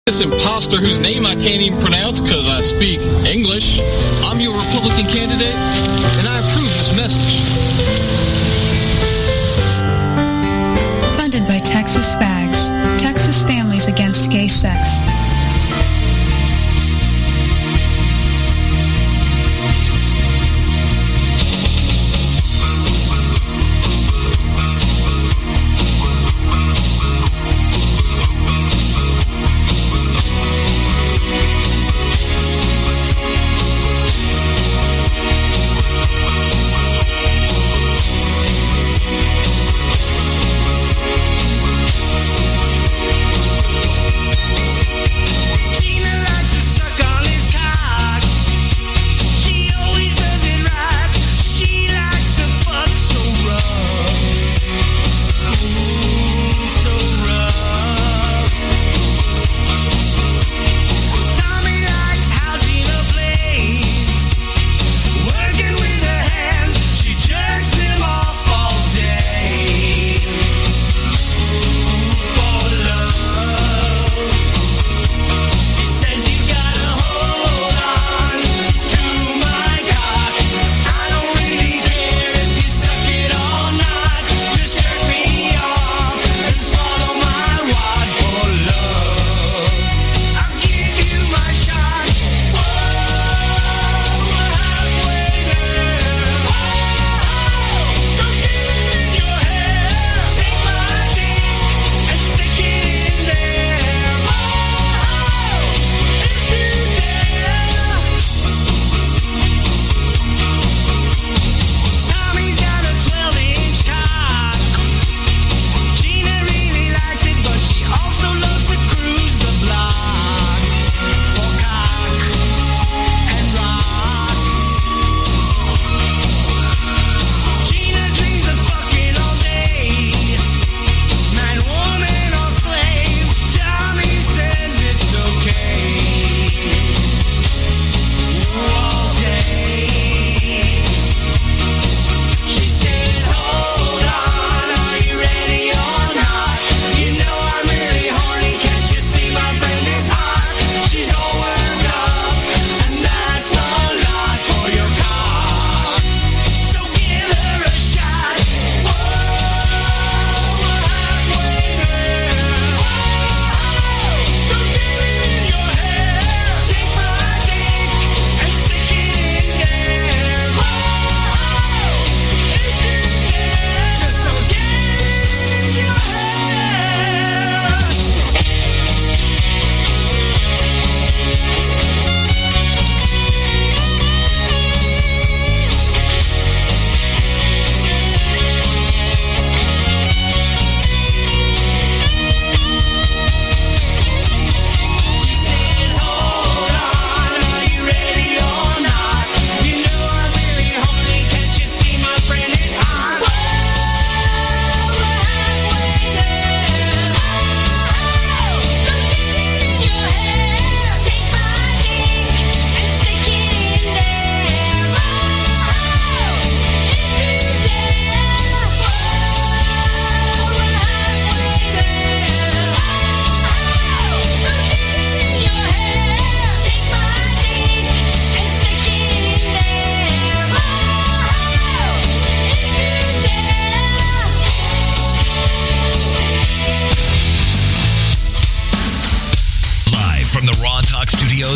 This imposter whose name I can't even pronounce because I speak English. I'm your Republican candidate, and I approve this message. Funded by Texas Fags, Texas Families Against Gay Sex.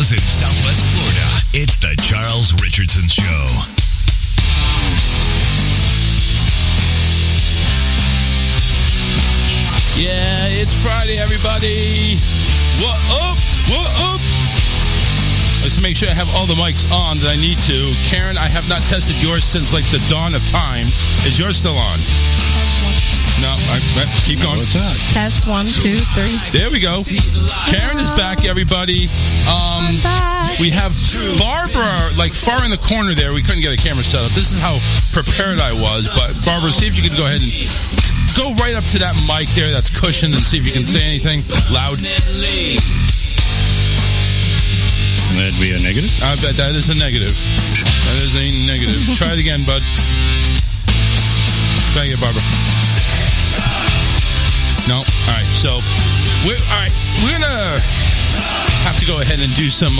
In Southwest Florida, it's the Charles Richardson Show. Yeah, it's Friday, everybody. What up? What up? Let's make sure I have all the mics on that I need to. Karen, I have not tested yours since like the dawn of time. Is yours still on? No, keep going. What's that? Test 1, 2, 3. There we go. Karen is back, everybody. We have Barbara, like far in the corner there. We couldn't get a camera set up. This is how prepared I was. But Barbara, see if you can go ahead and go right up to that mic there that's cushioned and see if you can say anything loud. That'd be a negative? I bet that is a negative. That is a negative. Try it again, bud. Try it again, Barbara. No? All right. So, we're going to have to go ahead and do some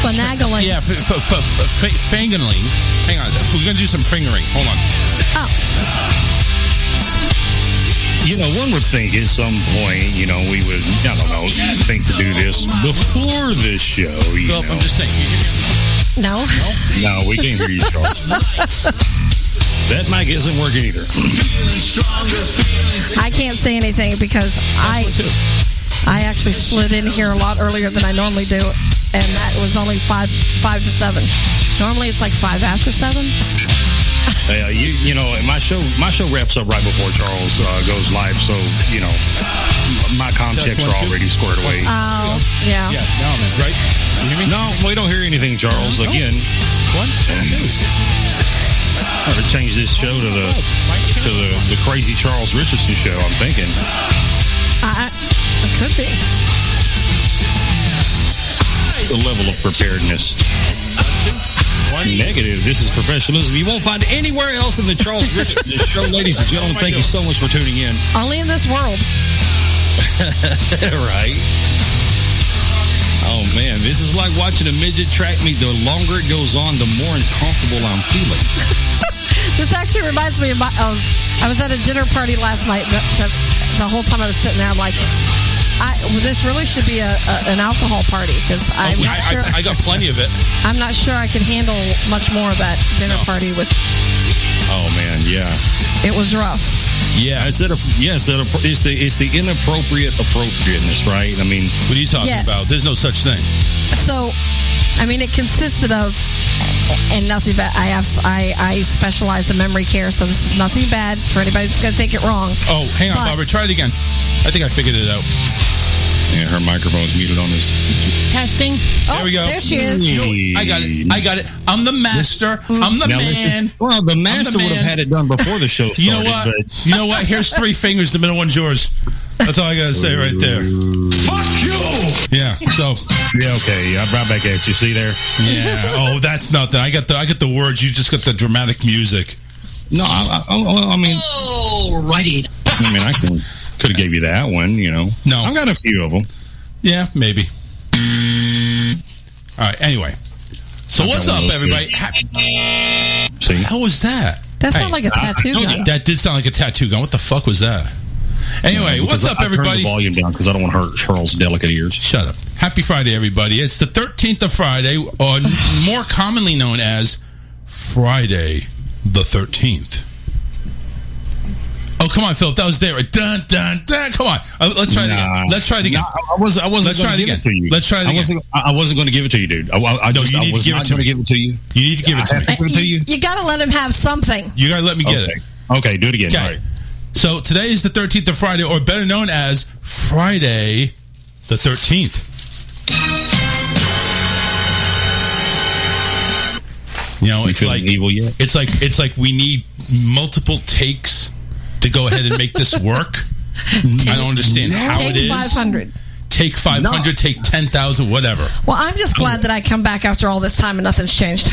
finagling. Yeah, fingering. Hang on a second. We're going to do some fingering. Hold on. Oh. You know, one would think at some point, you know, we would, I don't know, think to do this before this show. Philip, I'm just saying. Can you hear me? No. No, we can't hear you, Charles. That mic isn't working either. I can't say anything because I actually slid in here a lot earlier than I normally do, and that was only 5 to 7. Normally it's like 5 after 7. You know, my show wraps up right before Charles goes live, so you know my comm checks are already squared away. Oh, yeah. Yeah, no, man, right? You hear me? No, we don't hear anything, Charles. Again, What? I would change this show to the crazy Charles Richardson show. I'm thinking. It could be. The level of preparedness. Negative. This is professionalism. You won't find it anywhere else in the Charles Richardson show, ladies and gentlemen. Thank you so much for tuning in. Only in this world. Right. Oh man, this is like watching a midget track meet. The longer it goes on, the more uncomfortable I'm feeling. This actually reminds me of I was at a dinner party last night. That's the whole time I was sitting there. I'm like, this really should be an alcohol party because I'm not sure. I got plenty of it. I'm not sure I can handle much more of that dinner party with. Oh man, yeah. It was rough. Yeah, it's the inappropriate appropriateness, right? I mean, What are you talking Yes. about? There's no such thing. So, I mean, it consisted of, and nothing bad. I specialize in memory care, so this is nothing bad for anybody that's going to take it wrong. Oh, hang on, But- Barbara. Try it again. I think I figured it out. yeah, her microphone's muted on this. Testing. Oh, There we go. There she is. I got it. I'm the master. I'm the Now, man. well, the master would have man. had it done before the show started. You know what? But You know what? Here's 3 fingers. The middle one's yours. That's all I got to say right there. fuck you! Yeah. So, Yeah, okay. I'm right back at you. See there? yeah. Oh, that's nothing. I got the words. You just got the dramatic music. No, I mean... Alrighty. I mean, I could have gave you that one, you know. No. I've got a few of them. Yeah, maybe. All right. Anyway. So what's up, everybody? See? How was that? That sounded Hey, like a tattoo gun. That did sound like a tattoo gun. What the fuck was that? Anyway, what's up, I turned everybody? the volume down because I don't want to hurt Charles' delicate ears. Shut up. Happy Friday, everybody. It's the 13th of Friday, or more commonly known as Friday the 13th. Oh, come on, Philip. That was there. Dun, dun, dun. Come on. Let's try it again. Let's try it again. I wasn't Let's try going it to give again. it to you. Let's try it again. I wasn't going to give it to you, dude. I you need to give it to me. Give it to you. You need to give it to me. Give it to you. You got to let him have something. You got to let me get it. Okay, do it again. Okay. All right. So today is the 13th of Friday, or better known as Friday the 13th. You know, it's like evil yet? it's like we need multiple takes to go ahead and make this work. I don't understand how it Take is. 500. Take 500, take 10,000, whatever. Well, I'm just glad that I come back after all this time and nothing's changed.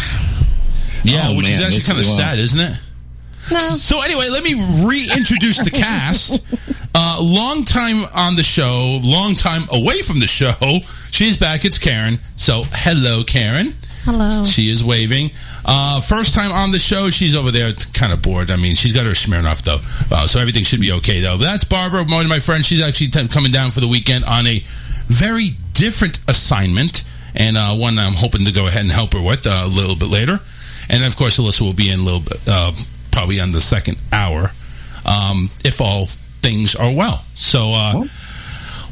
Yeah, Oh, which is man, actually it's kind of wild. sad, isn't it? No. So anyway, let me reintroduce the cast. Long time on the show, long time away from the show. She's back. It's Karen. So hello, Karen. Hello. She is waving. First time on the show, she's over there kind of bored. I mean, she's got her Smirnoff, though. So everything should be okay, though. But that's Barbara, one of my friends. She's actually coming down for the weekend on a very different assignment, and one I'm hoping to go ahead and help her with a little bit later. And, of course, Alyssa will be in a little bit, probably on the second hour, if all things are well. So,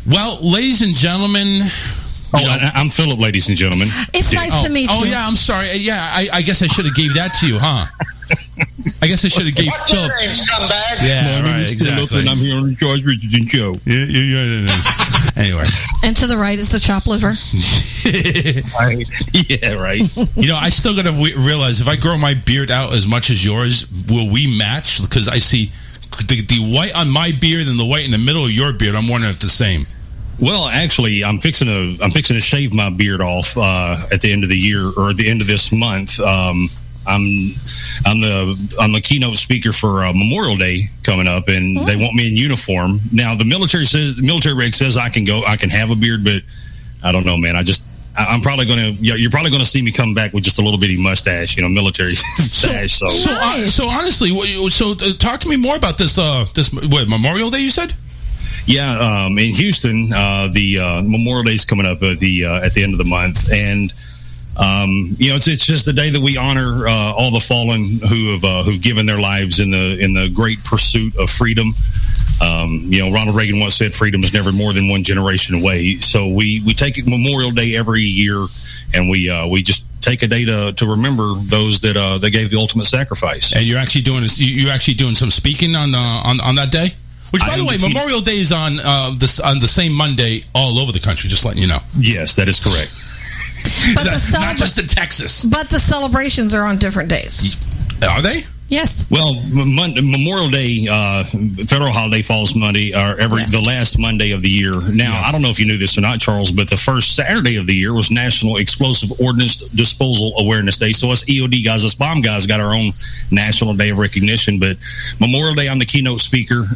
well, ladies and gentlemen... I'm Philip, ladies and gentlemen. It's nice to meet you. Oh, yeah, I'm sorry. Yeah, I guess I should have gave that to you, huh? I guess I should have gave Philip. Yeah, right, exactly. And I'm here on the Charles Richardson show. Yeah. Anyway. And to the right is the chopped liver. Yeah, right. You know, I still got to realize if I grow my beard out as much as yours, will we match? Because I see the white on my beard and the white in the middle of your beard. I'm wondering if the same. Well, actually, I'm fixing to shave my beard off at the end of the year or at the end of this month. I'm the keynote speaker for Memorial Day coming up, and they want me in uniform. Now the military reg says I can have a beard, but I don't know, man. I'm probably you're probably going to see me come back with just a little bitty mustache, military stash. So honestly, talk to me more about this Memorial Day you said? Yeah, in Houston, the Memorial Day is coming up at the end of the month, and it's just the day that we honor all the fallen who've given their lives in the great pursuit of freedom. Ronald Reagan once said, "Freedom is never more than one generation away." So we take Memorial Day every year, and we just take a day to remember those that gave the ultimate sacrifice. And you're actually doing some speaking on that day. Which, by the way, Memorial Day is on the same Monday all over the country. Just letting you know. Yes, that is correct. But not just in Texas. But the celebrations are on different days. Are they? Yes. Well, Memorial Day, federal holiday falls Monday, the last Monday of the year. Now, I don't know if you knew this or not, Charles, but the first Saturday of the year was National Explosive Ordnance Disposal Awareness Day. So us EOD guys, us bomb guys, got our own national day of recognition. But Memorial Day, I'm the keynote speaker,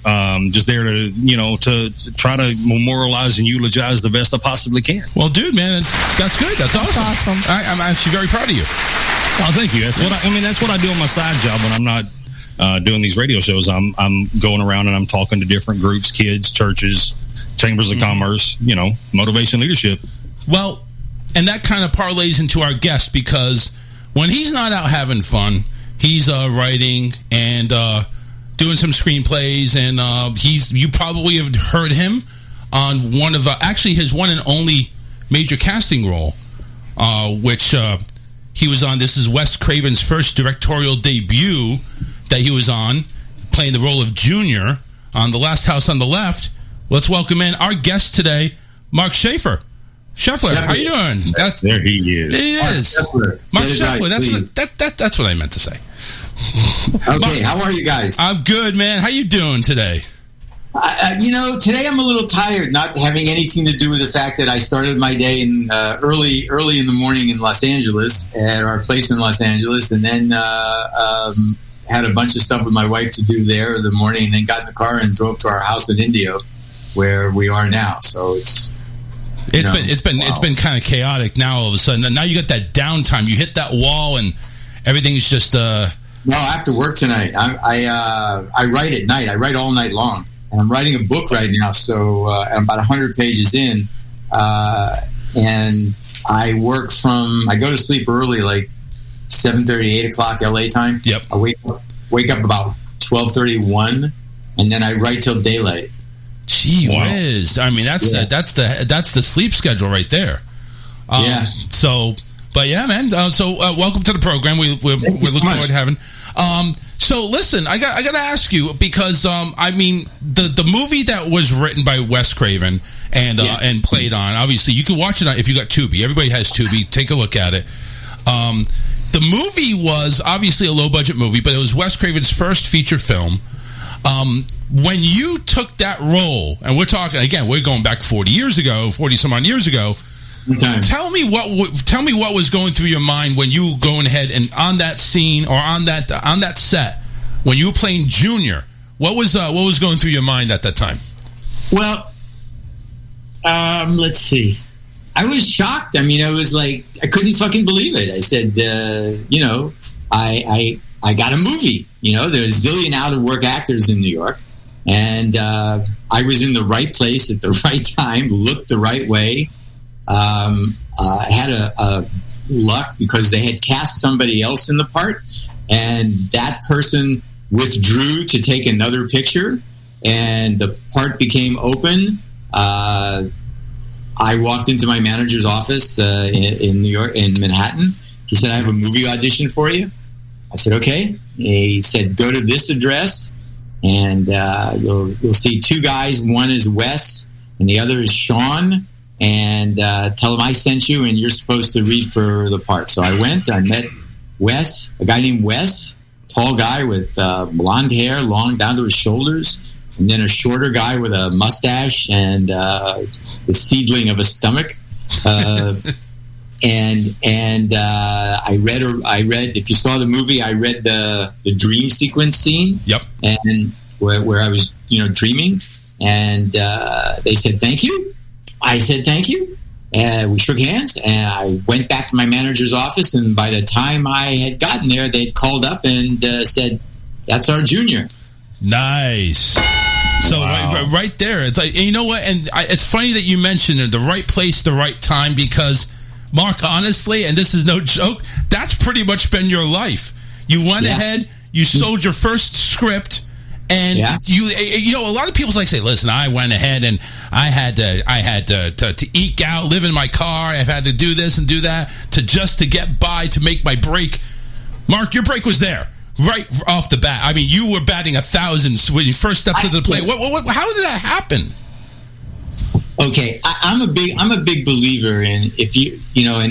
just there to try to memorialize and eulogize the best I possibly can. Well, dude, man, that's good. That's awesome. I'm actually very proud of you. Oh, thank you. That's what I do on my side job when I'm not doing these radio shows. I'm going around and I'm talking to different groups, kids, churches, chambers of commerce, motivation, leadership. Well, and that kind of parlays into our guest, because when he's not out having fun, he's writing and doing some screenplays, and you probably have heard him on one of actually his one and only major casting role, which he was on. This is Wes Craven's first directorial debut that he was on, playing the role of Junior on The Last House on the Left. Let's welcome in our guest today, Mark Scheffler. How you doing? There he is. He is. Mark Scheffler. That's what I meant to say. Okay, how are you guys? I'm good, man. How you doing today? Today I'm a little tired, not having anything to do with the fact that I started my day in early in the morning in Los Angeles, at our place in Los Angeles, and then had a bunch of stuff with my wife to do there in the morning, and then got in the car and drove to our house in Indio, where we are now. So it's been kind of chaotic now. All of a sudden, now you got that downtime. You hit that wall, and everything's just. No, after work tonight, I write at night. I write all night long. And I'm writing a book right now, so I'm about 100 pages in, and I go to sleep early, like 7:30, 8 o'clock LA time. Yep. I wake up about 12:31, and then I write till daylight. Gee whiz! I mean, that's the sleep schedule right there. Yeah. So, but yeah, man. Welcome to the program. We're looking forward to having. So listen, I got to ask you, because the movie that was written by Wes Craven and played on, obviously you can watch it if you got Tubi. Everybody has Tubi. Take a look at it. The movie was obviously a low budget movie, but it was Wes Craven's first feature film. When you took that role, and we're going back 40 some odd years ago. Okay. Tell me what was going through your mind when you were going ahead and on that scene or on that set when you were playing Junior. What was going through your mind at that time? Well, let's see. I was shocked. I mean, I was like, I couldn't fucking believe it. I said, I got a movie. There's a zillion out of work actors in New York, and I was in the right place at the right time, looked the right way. I had a luck because they had cast somebody else in the part, and that person withdrew to take another picture, and the part became open. I walked into my manager's office in New York, in Manhattan. He said, "I have a movie audition for you." I said, "Okay." He said, "Go to this address, and you'll see two guys. One is Wes, and the other is Sean. And tell them I sent you, and you're supposed to read for the part." So I went. I met Wes, a guy named Wes, tall guy with blonde hair, long down to his shoulders, and then a shorter guy with a mustache and the seedling of a stomach. I read. If you saw the movie, I read the dream sequence scene. Yep. And where I was, dreaming, and they said thank you. I said thank you, and we shook hands. And I went back to my manager's office, and by the time I had gotten there, they'd called up and said, "That's our junior." Nice. So right there, it's like, you know what? And it's funny that you mentioned it, the right place, the right time, because Mark, honestly, and this is no joke, that's pretty much been your life. You went ahead, you sold your first script, and you know, a lot of people say, listen, I went ahead and I had to eke out, live in my car. I've had to do this and do that to get by, to make my break. Mark, your break was there. Right off the bat. I mean, you were batting 1,000 when you first stepped to the plate. How did that happen? Okay, I'm a big believer in, if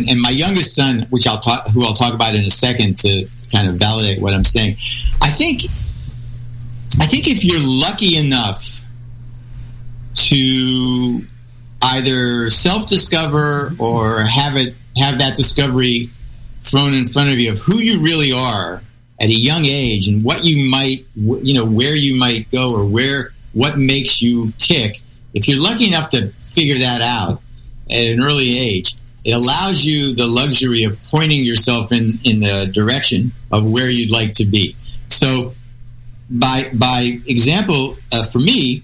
and my youngest son, who I'll talk about in a second to kind of validate what I'm saying. I think if you're lucky enough to either self-discover or have that discovery thrown in front of you of who you really are at a young age and what you might, where you might go or what makes you tick. If you're lucky enough to figure that out at an early age, it allows you the luxury of pointing yourself in the direction of where you'd like to be. So by example, for me,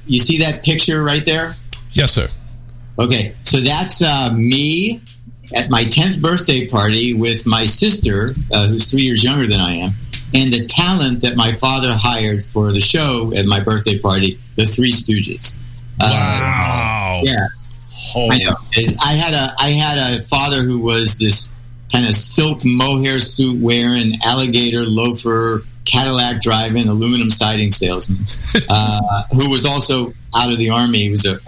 you see that picture right there? Yes, sir. Okay. So that's me at my 10th birthday party with my sister, who's 3 years younger than I am, and the talent that my father hired for the show at my birthday party, the Three Stooges. Wow. Yeah. I know. I had a father who was this kind of silk mohair suit wearing, alligator loafer, Cadillac driving, aluminum siding salesman, who was also out of the Army. He was a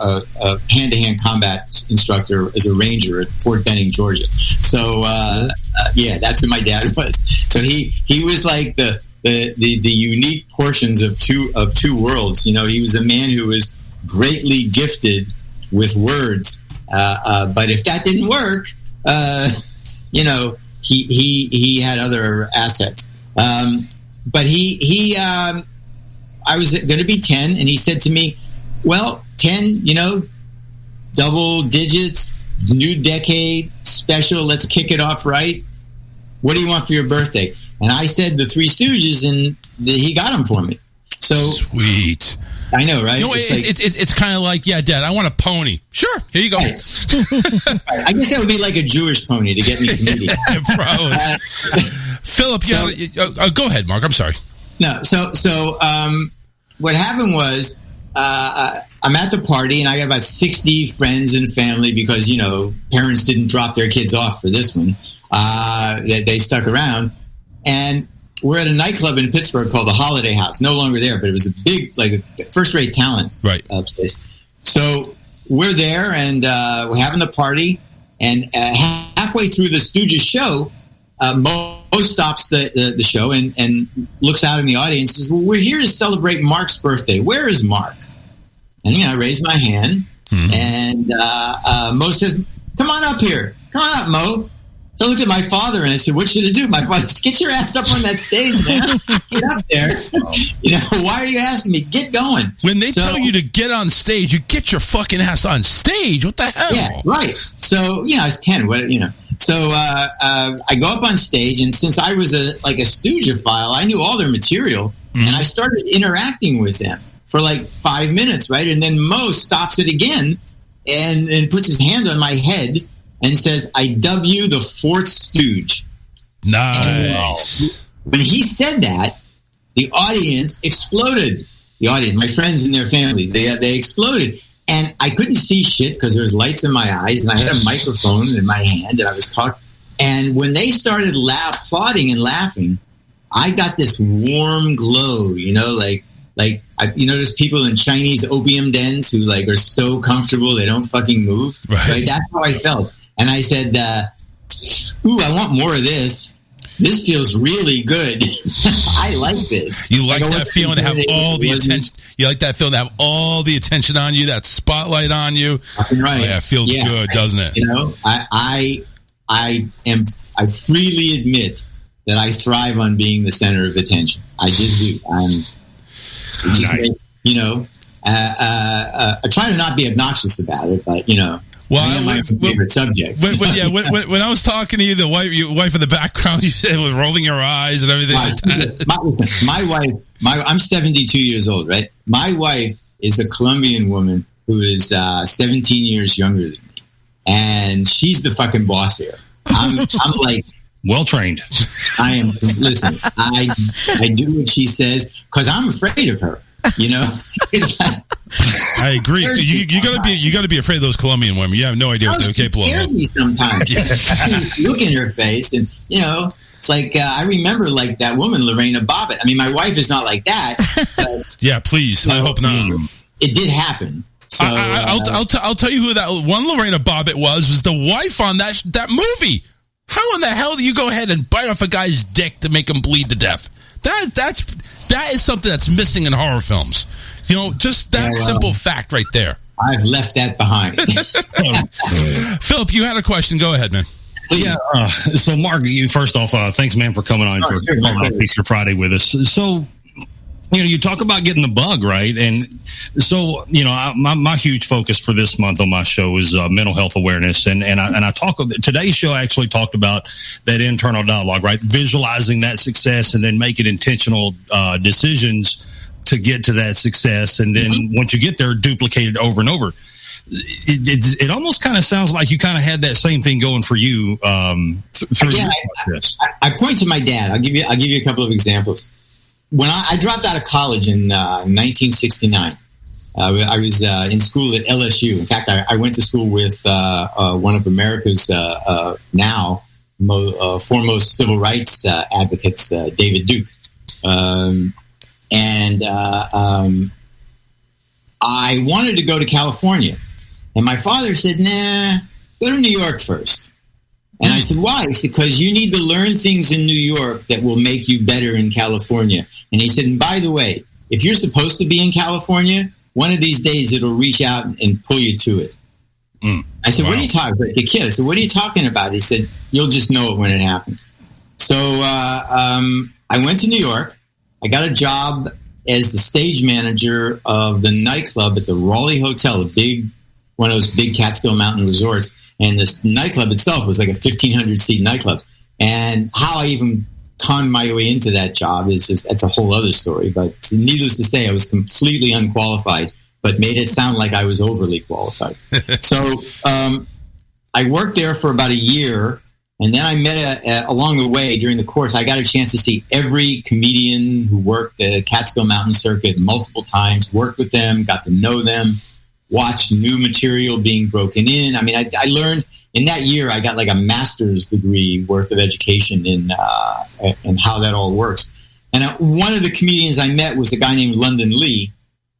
hand-to-hand combat instructor as a ranger at Fort Benning, Georgia. So, that's who my dad was. So he was like the unique portions of two worlds. He was a man who was greatly gifted with words. But if that didn't work, he had other assets. But I was going to be 10, and he said to me, well, 10, double digits, new decade, special, let's kick it off right. What do you want for your birthday? And I said the Three Stooges, and he got them for me. So sweet. I know, right? It's kind of like, yeah, Dad, I want a pony. Sure, here you go. Right. I guess that would be like a Jewish pony to get me comedian. Probably. Philip, go ahead, Mark. I'm sorry. No, so what happened was I'm at the party, and I got about 60 friends and family because, parents didn't drop their kids off for this one. They stuck around. And we're at a nightclub in Pittsburgh called the Holiday House. No longer there, but it was a big, like a first-rate talent place. So we're there, and we're having the party. And halfway through the Stooges show, Mo stops the show and looks out in the audience and says, well, we're here to celebrate Mark's birthday. Where is Mark? And, I raised my hand, and Mo says, come on up here. Come on up, Mo. So I looked at my father and I said, what should I do? My father said, get your ass up on that stage, man. Get up there. Why are you asking me? Get going. When they tell you to get on stage, you get your fucking ass on stage. What the hell? Yeah, right. So, I was 10, So I go up on stage, and since I was a Stoogeophile, I knew all their material, and I started interacting with them for like 5 minutes, right? And then Mo stops it again and puts his hand on my head and says, I dub you the fourth Stooge. Nice. When he said that, the audience exploded. The audience, my friends and their families, they exploded. And I couldn't see shit because there was lights in my eyes, and I had a microphone in my hand, and I was talking. And when they started applauding and laughing, I got this warm glow, there's people in Chinese opium dens who are so comfortable they don't fucking move. Right? That's how I felt. And I said, ooh, I want more of this. this feels really good. I like this. You like that feeling to have all the attention. You like that feeling to have all the attention on you, that spotlight on you. Right. Oh, yeah, it feels good, doesn't it? You know, I freely admit that I thrive on being the center of attention. I just do. I try to not be obnoxious about it, but well, my favorite subject. When I was talking to you, your wife in the background, you said was rolling your eyes and everything like that. My wife, I'm 72 years old, right? My wife is a Colombian woman who is 17 years younger than me, and she's the fucking boss here. I'm like well trained. I am. Listen, I do what she says because I'm afraid of her. It's like, I agree. You gotta be afraid of those Colombian women. You have no idea what they're capable of. She scares me sometimes. You look in her face, and it's like I remember like that woman Lorena Bobbitt. I mean, my wife is not like that. But, yeah, please. I hope not. It did happen. So I'll tell you who that one Lorena Bobbitt was the wife on that movie. How in the hell do you go ahead and bite off a guy's dick to make him bleed to death? That is something that's missing in horror films. Just that simple fact right there. I've left that behind. Philip, you had a question. Go ahead, man. Yeah. So, Mark, first off, thanks, man, for coming on for Pixar Friday with us. So, you talk about getting the bug, right? And so, my huge focus for this month on my show is mental health awareness, and I talk. Today's show actually talked about that internal dialogue, right? Visualizing that success and then making intentional decisions to get to that success, and then once you get there, duplicate it over and over. It almost kind of sounds like you kind of had that same thing going for you. I point to my dad. I'll give you a couple of examples. When I dropped out of college in 1969, I was in school at LSU. In fact, I went to school with one of America's now foremost civil rights advocates, David Duke. I wanted to go to California. And my father said, nah, go to New York first. And I said, why? He said, because you need to learn things in New York that will make you better in California. And he said, and by the way, if you're supposed to be in California, one of these days it'll reach out and pull you to it. I said, what are you talking about? The kid, I said, what are you talking about? He said, you'll just know it when it happens. So I went to New York. I got a job as the stage manager of the nightclub at the Raleigh Hotel, one of those big Catskill Mountain resorts. And this nightclub itself was like a 1,500 seat nightclub. And how I even conned my way into that job that's a whole other story. But needless to say, I was completely unqualified, but made it sound like I was overly qualified. So I worked there for about a year. And then I met along the way during the course, I got a chance to see every comedian who worked the Catskill Mountain circuit multiple times, worked with them, got to know them, watched new material being broken in. I mean, I learned in that year, I got like a master's degree worth of education in how that all works. And one of the comedians I met was a guy named London Lee,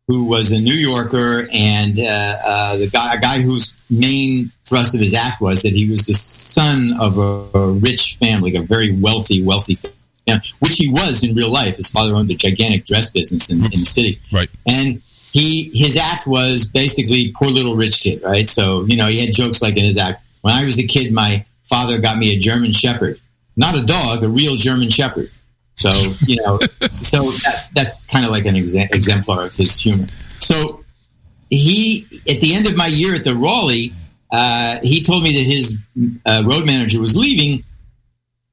who was a New Yorker, and a guy whose main thrust of his act was that he was the son of a rich family, a very wealthy family, which he was in real life. His father owned a gigantic dress business in the city. Right. And his act was basically poor little rich kid, right? So, he had jokes like in his act. When I was a kid, my father got me a German Shepherd. Not a dog, a real German Shepherd. So, so that's kind of like an exemplar of his humor. So at the end of my year at the Raleigh, he told me that his road manager was leaving.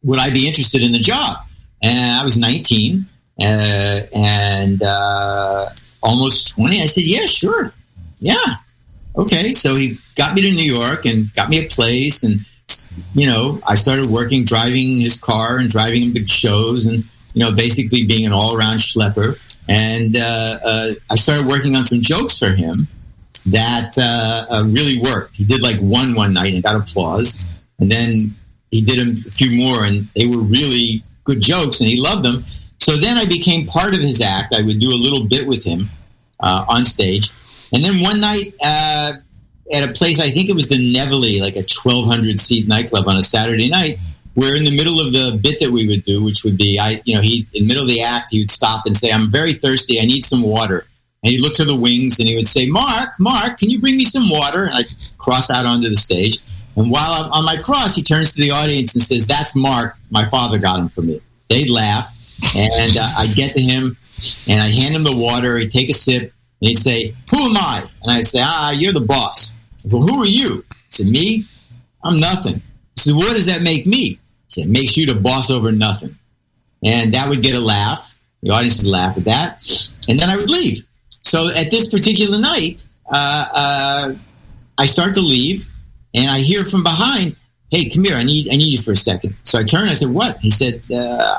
Would I be interested in the job? And I was 19 and almost 20. I said, yeah, sure. Yeah. Okay. So he got me to New York and got me a place. And, I started working, driving his car and driving him to shows and, basically being an all-around schlepper. And I started working on some jokes for him that really worked. He did like one night and got applause. And then he did a few more, and they were really good jokes, and he loved them. So then I became part of his act. I would do a little bit with him on stage. And then one night at a place, I think it was the Nevele, like a 1,200-seat nightclub on a Saturday night, we're in the middle of the bit that we would do, which would be, in the middle of the act, he would stop and say, "I'm very thirsty. I need some water." And he'd look to the wings and he would say, Mark, can you bring me some water? And I'd cross out onto the stage. And while I'm on my cross, he turns to the audience and says, "That's Mark. My father got him for me." They'd laugh. And I'd get to him and I'd hand him the water. He'd take a sip and he'd say, "Who am I?" And I'd say, "You're the boss." I'd go, "Who are you?" He said, "Me? I'm nothing." He said, "What does that make me?" He said, "It makes you the boss over nothing." And that would get a laugh. The audience would laugh at that. And then I would leave. So at this particular night, I start to leave, and I hear from behind, "Hey, come here. I need you for a second." So I turned. I said, "What?" He said,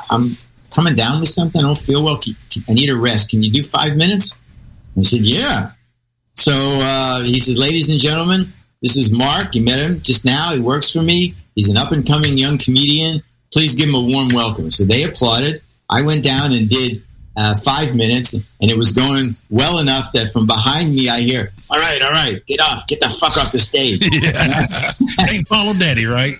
"I'm coming down with something. I don't feel well. I need a rest. Can you do 5 minutes?" And I said, "Yeah." So he said, "Ladies and gentlemen, this is Mark. You met him just now. He works for me. He's an up-and-coming young comedian. Please give him a warm welcome." So they applauded. I went down and did 5 minutes, and it was going well enough that from behind me I hear, all right, get the fuck off the stage." Yeah. Ain't follow daddy, right?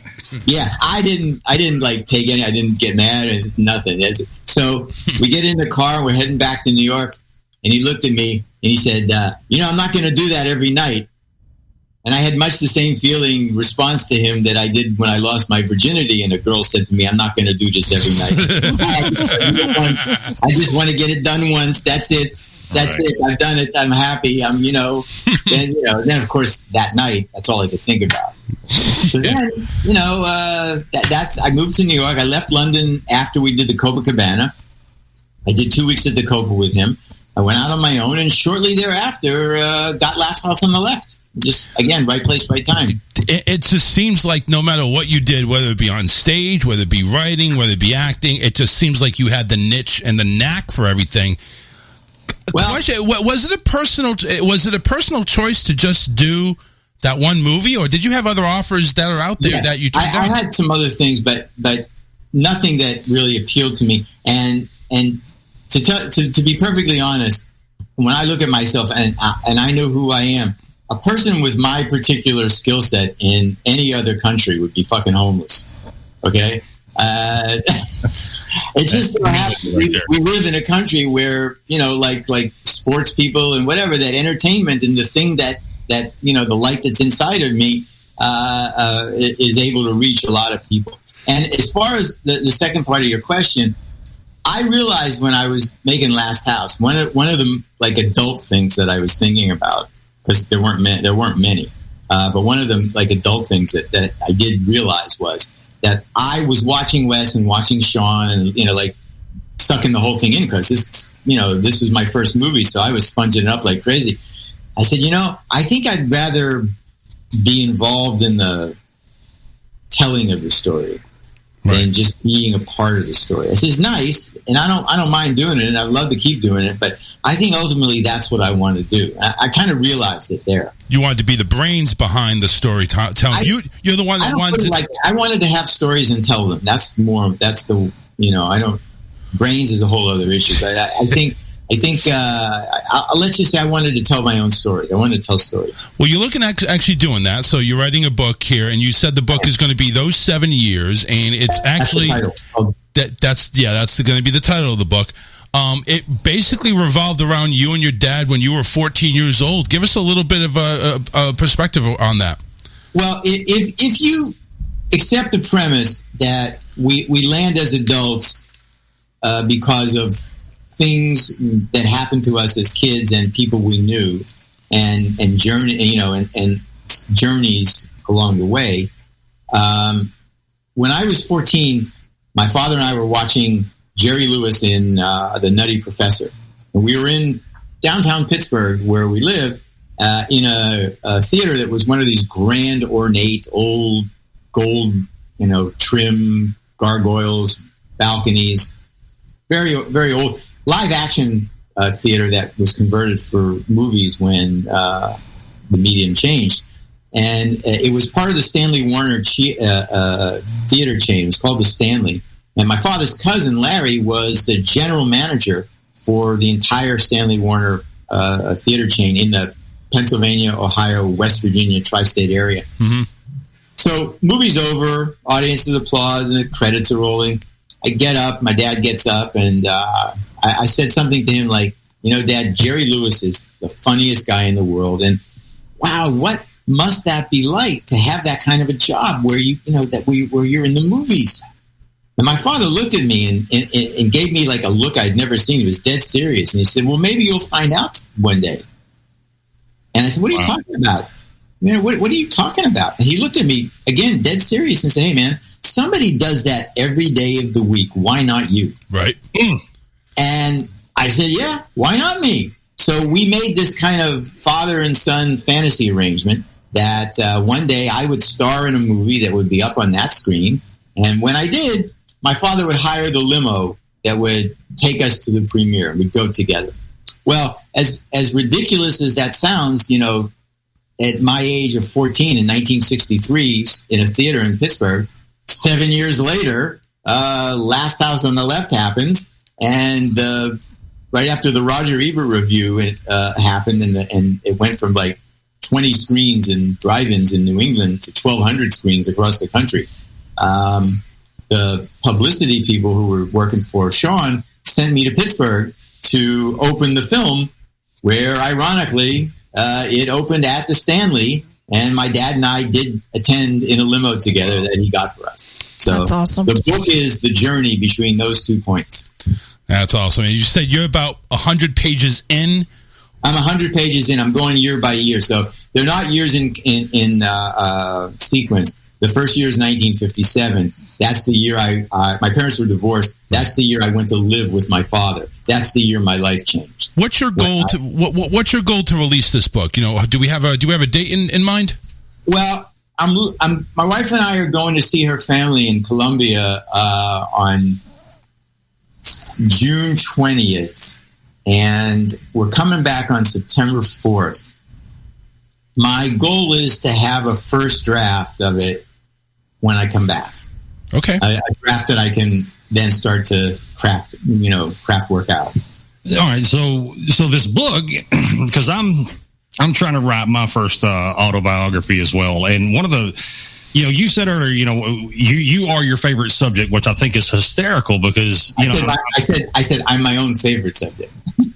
Yeah, I didn't like take any, I didn't get mad or nothing. So we get in the car and we're heading back to New York, and he looked at me and he said, "I'm not going to do that every night." And I had much the same feeling response to him that I did when I lost my virginity, and a girl said to me, "I'm not going to do this every night." I just want to get it done once. That's it. That's it. I've done it. I'm happy. Then of course that night, that's all I could think about. So then, I moved to New York. I left London after we did the Copacabana. I did 2 weeks at the Copa with him. I went out on my own, and shortly thereafter, got Last House on the Left. Just, again, right place, right time. It just seems like no matter what you did, whether it be on stage, whether it be writing, whether it be acting, it just seems like you had the niche and the knack for everything. Well, question, was it a personal choice to just do that one movie, or did you have other offers that are out there that you took I had some other things, but nothing that really appealed to me. And to be perfectly honest, when I look at myself and I know who I am, a person with my particular skill set in any other country would be fucking homeless. Okay? It just so happens we live in a country where, like sports people and whatever, that entertainment and the thing that the light that's inside of me is able to reach a lot of people. And as far as the second part of your question, I realized when I was making Last House, one of the like adult things that I was thinking about, because there weren't many, but one of them like adult things that I did realize was that I was watching Wes and watching Sean and like sucking the whole thing in, because this was my first movie, so I was sponging it up like crazy. I said, I think I'd rather be involved in the telling of the story than just being a part of the story. I said, it's nice, and I don't mind doing it, and I'd love to keep doing it, but I think ultimately that's what I want to do. I kind of realized it there. You wanted to be the brains behind the story telling. You're the one that wanted to... I wanted to have stories and tell them. That's brains is a whole other issue, but I think let's just say I wanted to tell my own stories. I wanted to tell stories. Well, you're looking at actually doing that. So you're writing a book here, and you said the book is going to be those 7 years, and it's actually that's going to be the title of the book. It basically revolved around you and your dad when you were 14 years old. Give us a little bit of a perspective on that. Well, if you accept the premise that we land as adults because of things that happened to us as kids and people we knew, and journeys along the way. When I was 14, my father and I were watching Jerry Lewis in The Nutty Professor, and we were in downtown Pittsburgh where we live in a theater that was one of these grand, ornate, old gold, trim gargoyles, balconies, very, very old. Live action theater that was converted for movies when the medium changed. And it was part of the Stanley Warner theater chain. It was called the Stanley. And my father's cousin, Larry, was the general manager for the entire Stanley Warner theater chain in the Pennsylvania, Ohio, West Virginia tri-state area. Mm-hmm. So movie's over, audiences applaud, and the credits are rolling. I get up, my dad gets up, and I said something to him like, Dad, Jerry Lewis is the funniest guy in the world, and wow, what must that be like to have that kind of a job where where you're in the movies? And my father looked at me and gave me like a look I'd never seen. He was dead serious, and he said, "Well, maybe you'll find out one day." And I said, "What are you talking about? What are you talking about?" And he looked at me again, dead serious, and said, "Hey, man, somebody does that every day of the week. Why not you?" Right. And I said, "Yeah, why not me?" So we made this kind of father and son fantasy arrangement that one day I would star in a movie that would be up on that screen. And when I did, my father would hire the limo that would take us to the premiere, and we'd go together. Well, as ridiculous as that sounds, at my age of 14 in 1963 in a theater in Pittsburgh, 7 years later, Last House on the Left happens, and right after the Roger Ebert review happened, and it went from like 20 screens in drive-ins in New England to 1,200 screens across the country. The publicity people who were working for Sean sent me to Pittsburgh to open the film, where ironically it opened at the Stanley, and my dad and I did attend in a limo together that he got for us. So that's awesome. The book is the journey between those 2 points. That's awesome. And you said you're about 100 pages in. I'm 100 pages in. I'm going year by year, so they're not years in sequence. The first year is 1957. That's the year my parents were divorced. That's the year I went to live with my father. That's the year my life changed. What's your goal what's your goal to release this book? Do we have a date in mind? Well, my wife and I are going to see her family in Colombia on June 20th, and we're coming back on September 4th. My goal is to have a first draft of it when I come back. Okay. A draft that I can then start to craft work out. All right. So this book, because I'm trying to write my first autobiography as well. And one of the, you said earlier, you are your favorite subject, which I think is hysterical because, I said I'm my own favorite subject.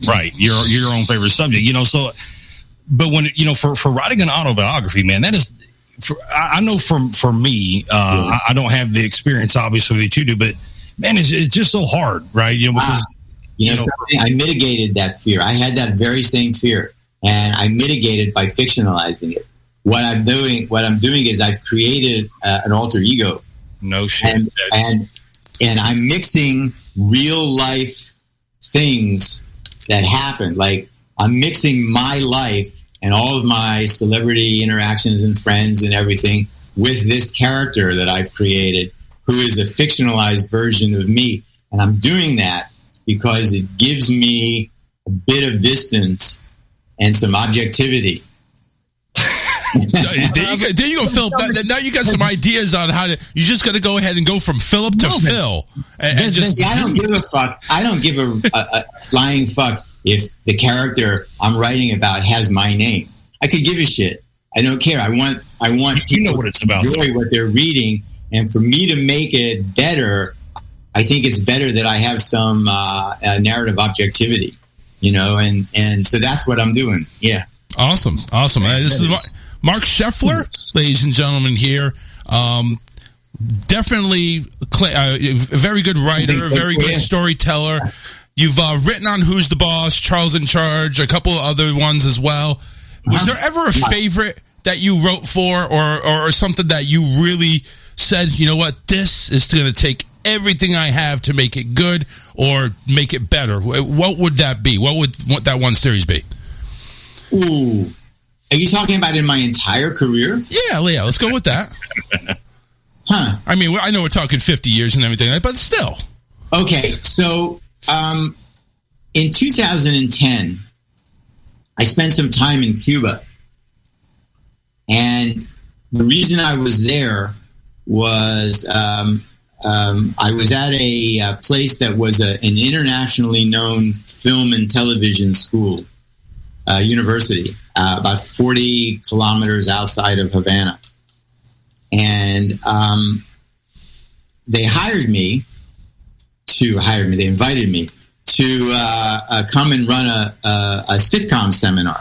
Right. You're your own favorite subject, so, but when, for writing an autobiography, man, that is, I know for me, I don't have the experience, obviously, that you do, but man, it's just so hard, right? Because, I mitigated that fear. I had that very same fear, and I mitigated by fictionalizing it. What I'm doing is I've created an alter ego. No shit. And I'm mixing real life things that happen. Like I'm mixing my life and all of my celebrity interactions and friends and everything with this character that I've created, who is a fictionalized version of me. And I'm doing that because it gives me a bit of distance and some objectivity. So, there you go, Phil. Now you got some ideas on how to. You just got to go ahead and go from Philip to Phil. And just. I don't give a fuck. I don't give a flying fuck if the character I'm writing about has my name. I could give a shit. I don't care. I want people what it's about. to enjoy what they're reading, and for me to make it better, I think it's better that I have some narrative objectivity, and so that's what I'm doing. Yeah. Awesome. This is Mark Scheffler, ladies and gentlemen, here. Definitely a very good writer, a very good storyteller. You've written on Who's the Boss, Charles in Charge, a couple of other ones as well. Was there ever a favorite that you wrote for or something that you really said, you know what, this is going to take everything I have to make it good or make it better? What would that be? What would that one series be? Ooh. Are you talking about in my entire career? Yeah, let's go with that. Huh. I mean, I know we're talking 50 years and everything, but still. Okay, so in 2010, I spent some time in Cuba. And the reason I was there was I was at a place that was an internationally known film and television school. University, about 40 kilometers outside of Havana. and they invited me to come and run a sitcom seminar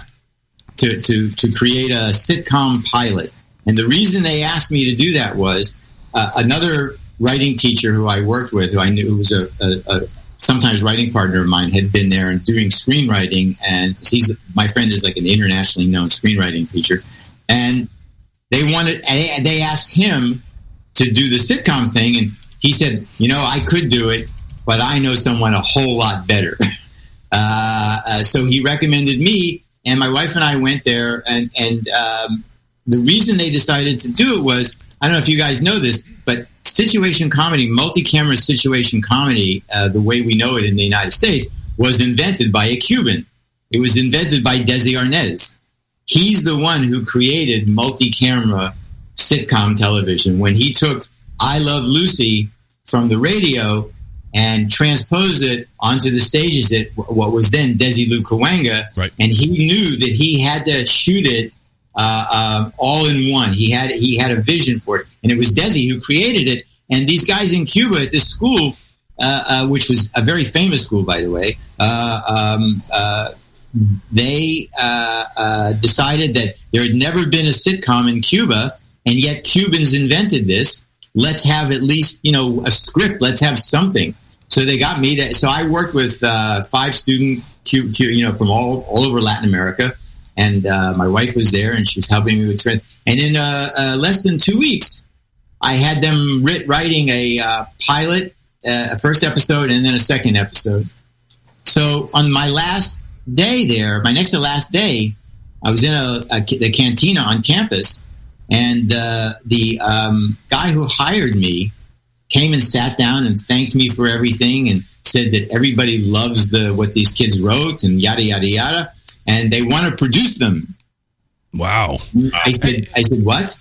to create a sitcom pilot. And the reason they asked me to do that was another writing teacher who I worked with, who I knew who was a sometimes writing partner of mine, had been there and doing screenwriting. And my friend is like an internationally known screenwriting teacher. And they asked him to do the sitcom thing. And he said, I could do it, but I know someone a whole lot better. So he recommended me, and my wife and I went there. And the reason they decided to do it was, I don't know if you guys know this, but situation comedy, multi-camera situation comedy, the way we know it in the United States, was invented by a Cuban. It was invented by Desi Arnaz. He's the one who created multi-camera sitcom television when he took I Love Lucy from the radio and transposed it onto the stages at what was then Desi Lukawanga. Right. And he knew that he had to shoot it all in one. He had a vision for it, and it was Desi who created it. And these guys in Cuba at this school, which was a very famous school, by the way, they decided that there had never been a sitcom in Cuba, and yet Cubans invented this. Let's have at least a script. Let's have something. So they got me to. So I worked with 5 students, from all over Latin America. And my wife was there, and she was helping me with trend. And in less than 2 weeks, I had them writing a pilot, a first episode, and then a second episode. So on my last day there, my next to last day, I was in the cantina on campus, and the guy who hired me came and sat down and thanked me for everything and said that everybody loves what these kids wrote and yada, yada, yada. And they want to produce them. Wow. I said, what?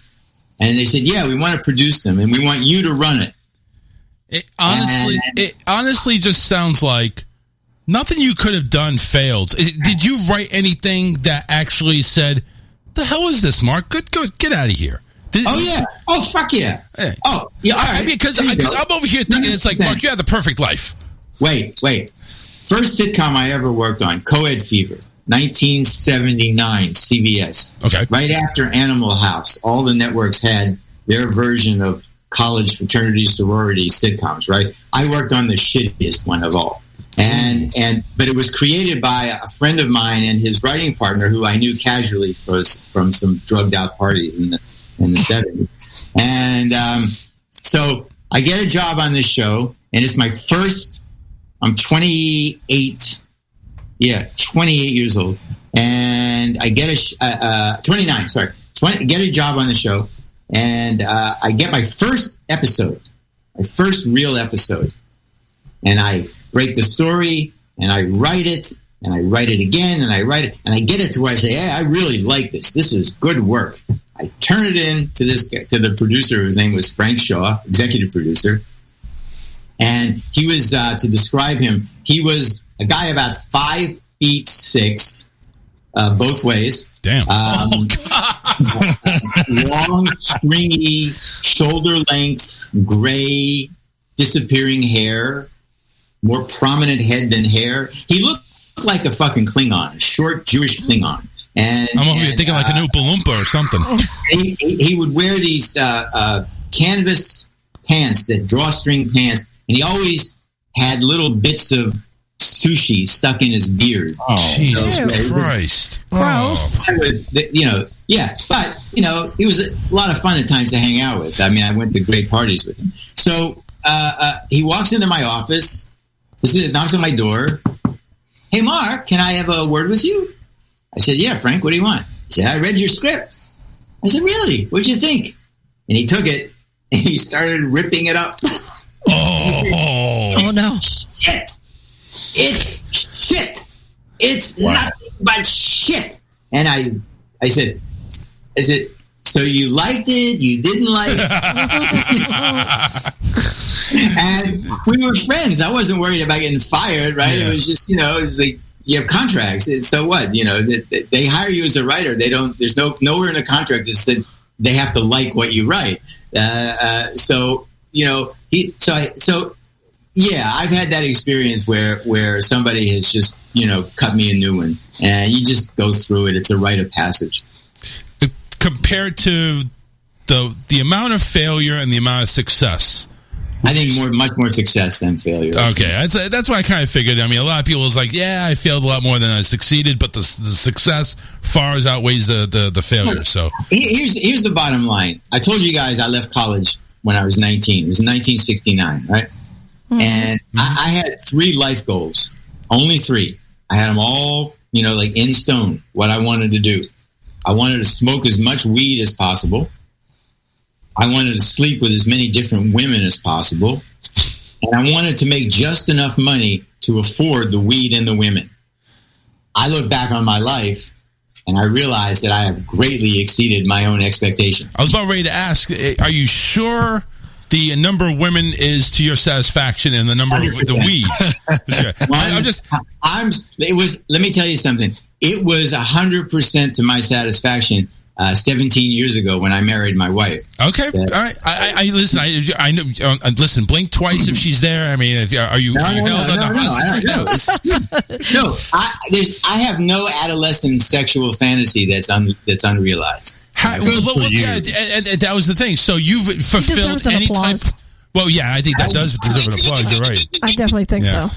And they said, yeah, we want to produce them, and we want you to run it. It honestly just sounds like nothing you could have done failed. Did you write anything that actually said, the hell is this, Mark? Good, get out of here. Yeah. Oh, fuck yeah. Oh, yeah, all right. Because I'm over here thinking it's like, Mark, you had the perfect life. Wait. First sitcom I ever worked on, Co-Ed Fever. 1979, CBS. Okay. Right after Animal House, all the networks had their version of college fraternity sorority sitcoms, right? I worked on the shittiest one of all. But it was created by a friend of mine and his writing partner, who I knew casually from some drugged out parties in the 70s. And so I get a job on this show, and it's my first. I'm 28 years old, and I get 29. Sorry, get a job on the show, and I get my first episode, my first real episode, and I break the story, and I write it, and I write it again, and I write it, and I get it to where I say, hey, I really like this. This is good work. I turn it in to the producer, whose name was Frank Shaw, executive producer, and he was, to describe him, he was a guy about 5'6", both ways. Damn. Long, stringy, shoulder length, gray, disappearing hair, more prominent head than hair. He looked like a fucking Klingon, short Jewish Klingon. And I'm over here thinking like an Oompa Loompa or something. He would wear these canvas pants, that drawstring pants, and he always had little bits of sushi stuck in his beard. Oh, Jesus Christ. Gross. I was, yeah, but, he was a lot of fun at times to hang out with. I mean, I went to great parties with him. So he walks into my office, knocks on my door. Hey, Mark, can I have a word with you? I said, yeah, Frank, what do you want? He said, I read your script. I said, really? What'd you think? And he took it, and he started ripping it up. Oh, no. Shit. It's shit. It's nothing but shit. And I said, so you liked it? You didn't like it? And we were friends. I wasn't worried about getting fired, right? Yeah. It was just, it's like, you have contracts. So what? They hire you as a writer. There's nowhere in the contract that said they have to like what you write. So I've had that experience where somebody has just cut me a new one, and you just go through it. It's a rite of passage. Compared to the amount of failure and the amount of success, I think much more success than failure. Okay, that's why I kind of figured. I mean, a lot of people was like, "Yeah, I failed a lot more than I succeeded," but the success far outweighs the failure. So here's the bottom line. I told you guys I left college when I was 19. It was 1969, right? Mm-hmm. And I had 3 life goals, only 3. I had them all, like in stone. What I wanted to do, I wanted to smoke as much weed as possible. I wanted to sleep with as many different women as possible. And I wanted to make just enough money to afford the weed and the women. I look back on my life and I realized that I have greatly exceeded my own expectations. I was about ready to ask, are you sure the number of women is to your satisfaction and the number 100%. Of the weed? Let me tell you something. It was 100% to my satisfaction 17 years ago when I married my wife. Okay, all right. I listen. I know. Listen. Blink twice if she's there. I mean, are you held on the hostage? No. I have no adolescent sexual fantasy that's unrealized. And that was the thing. So you've fulfilled any type. Well, yeah, I think that does deserve an applause. You're right. I definitely think so.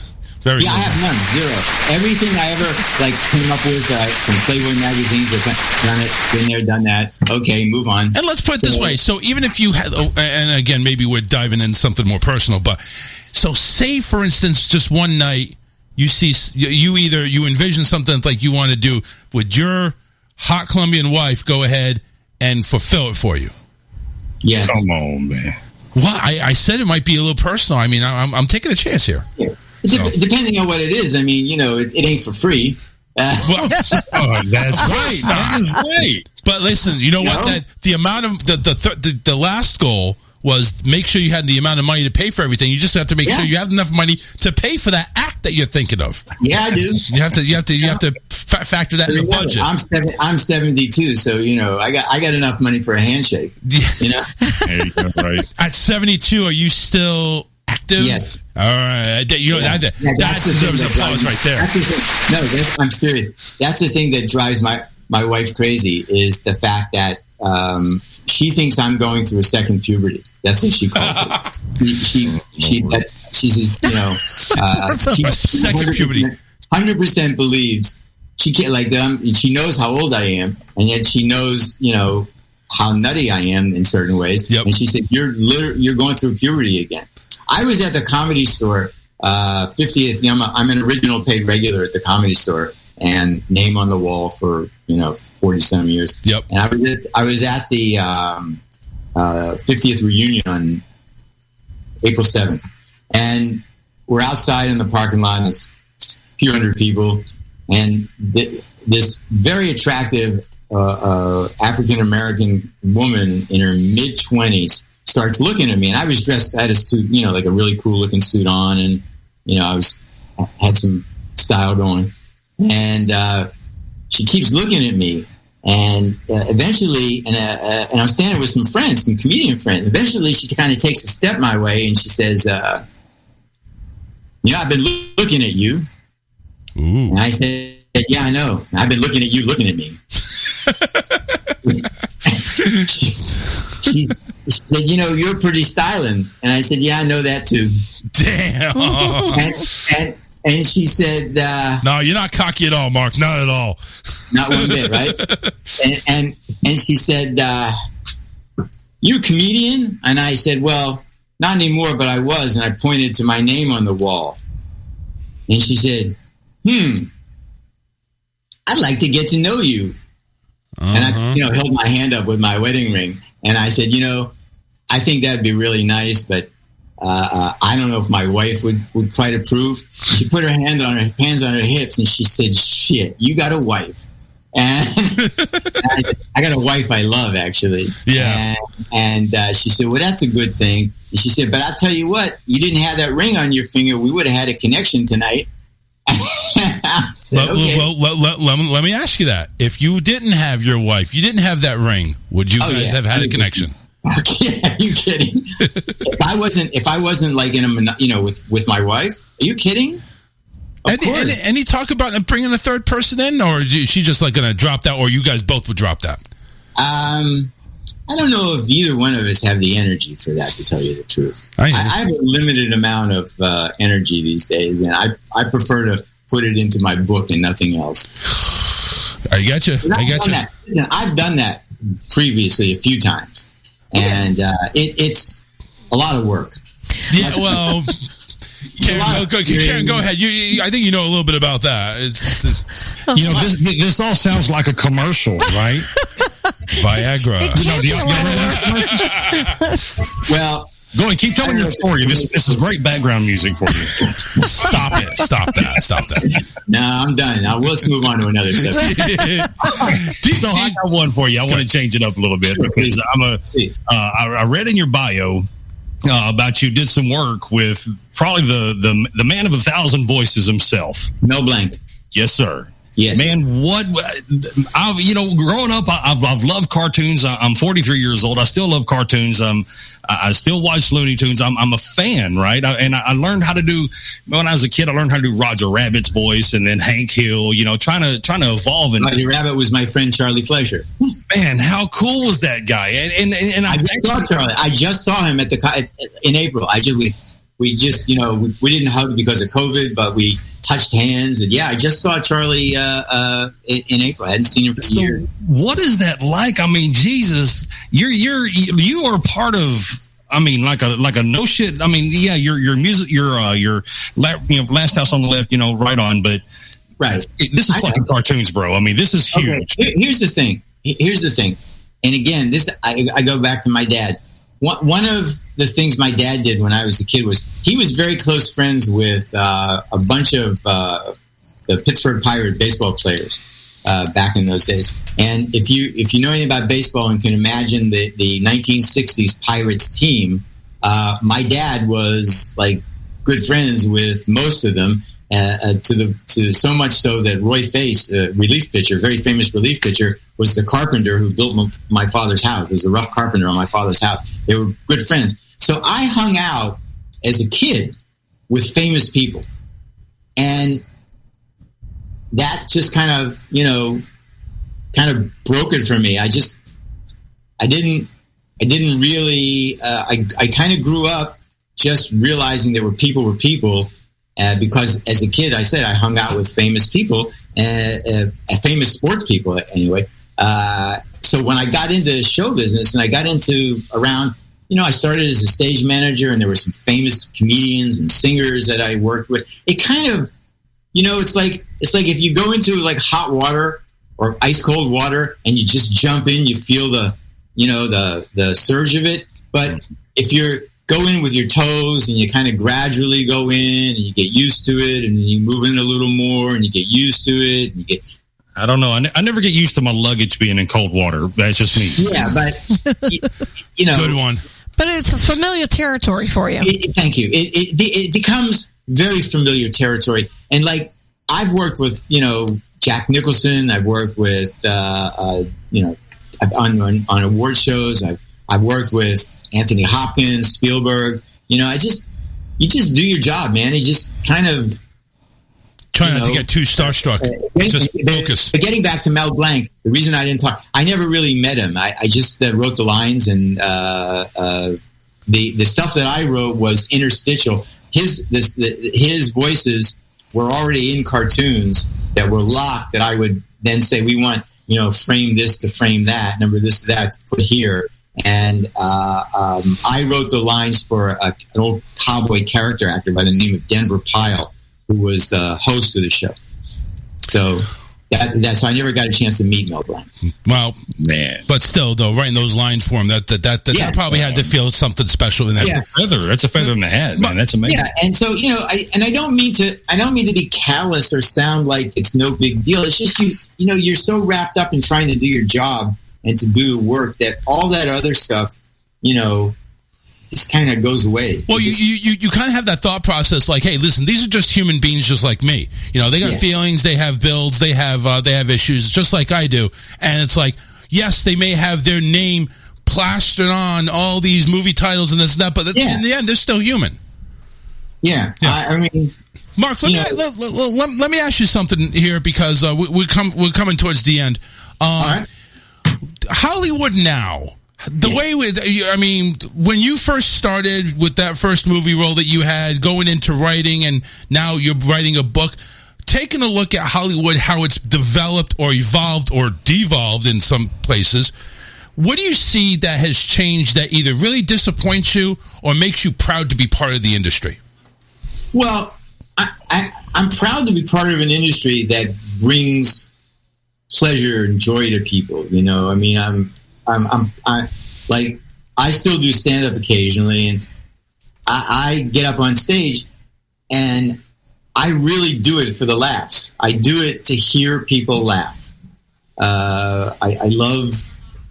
I have none, 0. Everything I ever came up with from Playboy magazines, done it, been there, done that. Okay, move on. And let's put it this way: so even if you had, and again, maybe we're diving in something more personal, but so say for instance, just one night you see you envision something like you want to do with your hot Colombian wife, go ahead and fulfill it for you. Yes. Come on, man. Well, I said it might be a little personal. I mean, I'm taking a chance here. Yeah. Depending on what it is, I mean, it ain't for free. Well, that's right. That's right. But listen, you know what? That the amount of the last goal was make sure you had the amount of money to pay for everything. You just have to make sure you have enough money to pay for that act that you're thinking of. Yeah, I do. You have to factor that in the budget. I'm 72, so I got enough money for a handshake. Right. At 72, are you still active? Yes. All right. That deserves applause right there. I'm serious. That's the thing that drives my wife crazy is the fact that she thinks I'm going through a second puberty. That's what she calls it. She says, second puberty. 100% believes she can't she knows how old I am, and yet she knows how nutty I am in certain ways. Yep. And she said, "You're going through puberty again." I was at the Comedy Store, 50th. I'm an original paid regular at the Comedy Store, and name on the wall for 40-some years. Yep. And I was at the 50th reunion on April 7th, and we're outside in the parking lot. And there's a few hundred people, and this very attractive African American woman in her mid-20s starts looking at me, and I was dressed. I had a suit, like a really cool looking suit on, and I had some style going. And she keeps looking at me, and eventually, and I'm standing with some friends, some comedian friends. Eventually, she kind of takes a step my way, and she says, "I've been looking at you." Ooh. And I said, "Yeah, I know. I've been looking at you, looking at me." She said, "You're pretty styling." And I said, "Yeah, I know that too." Damn. And she said, "No, you're not cocky at all, Mark. Not at all. Not one bit, right?" And she said, "You a comedian?" And I said, "Well, not anymore, but I was." And I pointed to my name on the wall. And she said, "I'd like to get to know you." And I, held my hand up with my wedding ring, and I said, "I think that'd be really nice, but I don't know if my wife would quite approve." She put her hands on her hips, and she said, "Shit, you got a wife." And I got a wife I love, actually. Yeah. And she said, "Well, that's a good thing." And she said, "But I'll tell you what, you didn't have that ring on your finger, we would have had a connection tonight." Said, okay. Let me ask you that. If you didn't have your wife, you didn't have that ring, would you guys have had a connection? Okay, are you kidding? If I wasn't like in a with my wife, are you kidding? Any talk about bringing a third person in, or is she just like going to drop that, or you guys both would drop that? I don't know if either one of us have the energy for that, to tell you the truth. I have a limited amount of energy these days, and I prefer to put it into my book and nothing else. I get you. I've done that previously a few times, and it's a lot of work. Yeah, well... Karen, go ahead. I think you know a little bit about that. This all sounds like a commercial, right? Viagra. Well, go ahead. Keep telling your story. This is great background music for you. Stop it. Stop that. No, I'm done. Now let's move on to another subject. So I got one for you. I want to change it up a little bit because I read in your bio about you did some work with probably the man of 1,000 voices himself, Mel Blanc. Yes, sir. Yes. Man, growing up, I've loved cartoons. I'm 43 years old. I still love cartoons. I still watch Looney Tunes. I'm a fan, right? I learned how to do, when I was a kid, I learned how to do Roger Rabbit's voice and then Hank Hill, trying to evolve. And Roger Rabbit was my friend Charlie Fleischer. Man, how cool was that guy? And I saw Charlie. I just saw him in April. We just, we didn't hug because of COVID, but we touched hands, and I just saw Charlie in April. I hadn't seen him for years. What is that like? I mean, Jesus, you are part of. I mean, like a no shit. I mean, your music, your Last House on the Left, right on. But right, this is fucking cartoons, bro. I mean, this is huge. Okay. Here's the thing. And again, I go back to my dad. One of the things my dad did when I was a kid was he was very close friends with a bunch of the Pittsburgh Pirate baseball players back in those days. And if you know anything about baseball and can imagine the 1960s Pirates team, my dad was like good friends with most of them. To so much so that Roy Face, a relief pitcher, very famous relief pitcher, was the carpenter who built my father's house. Was the rough carpenter on my father's house. They were good friends. So I hung out as a kid with famous people, and that just kind of broke it for me. I didn't really. I kind of grew up just realizing that people were people. Because as a kid, I said I hung out with famous people, famous sports people anyway. So when I got into show business and I got into around, I started as a stage manager, and there were some famous comedians and singers that I worked with. It kind of, it's like if you go into like hot water or ice cold water and you just jump in, you feel the surge of it. But if you're go in with your toes and you kind of gradually go in and you get used to it, and you move in a little more and you get used to it. And you get. I don't know. I never get used to my luggage being in cold water. That's just me. Yeah, but good one. But it's a familiar territory for you. Thank you. It becomes very familiar territory, and like I've worked with Jack Nicholson. I've worked with on award shows. I've worked with Anthony Hopkins, Spielberg. You just do your job, man. You just kind of try not to get too starstruck. Just focus. But getting back to Mel Blanc, the reason I didn't talk, I never really met him. I just wrote the lines, and the stuff that I wrote was interstitial. His voices were already in cartoons that were locked. That I would then say, we want frame this to frame that, number this to that to put here. And I wrote the lines for an old cowboy character actor by the name of Denver Pyle, who was the host of the show. So so I never got a chance to meet Mel Blanc. Well, man, but still, though, writing those lines for him, that probably had to feel something special in that. That's a feather in the hat, man. That's amazing. Yeah, and so I don't mean to be callous or sound like it's no big deal. It's just you're so wrapped up in trying to do your job and to do work that all that other stuff, just kind of goes away. Well, you kind of have that thought process, like, hey, listen, these are just human beings, just like me. They got feelings, they have bills, they have issues, just like I do. And it's like, yes, they may have their name plastered on all these movie titles and this and that, but in the end, they're still human. Yeah. I mean, Mark, let me ask you something here, because we're coming towards the end. All right. Hollywood now, when you first started with that first movie role that you had, going into writing, and now you're writing a book, taking a look at Hollywood, how it's developed or evolved or devolved in some places, what do you see that has changed that either really disappoints you or makes you proud to be part of the industry? Well, I'm proud to be part of an industry that brings pleasure and joy to people. You know, I mean, I still do stand up occasionally, and I get up on stage, and I really do it for the laughs. I do it to hear people laugh.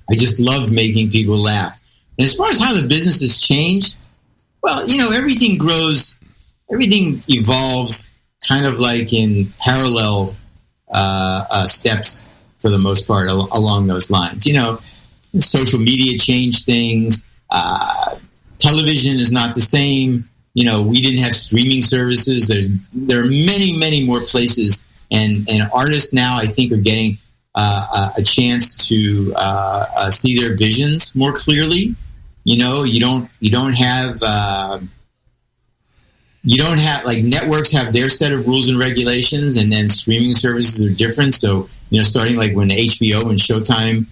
I just love making people laugh. And as far as how the business has changed, well, you know, everything grows, everything evolves kind of like in parallel steps for the most part along those lines. You know, social media changed things. Television is not the same. You know, we didn't have streaming services. There are many, many more places, and artists now, I think, are getting a chance to see their visions more clearly. You know, you don't have like networks have their set of rules and regulations, and then streaming services are different. So, you know, starting like when HBO and Showtime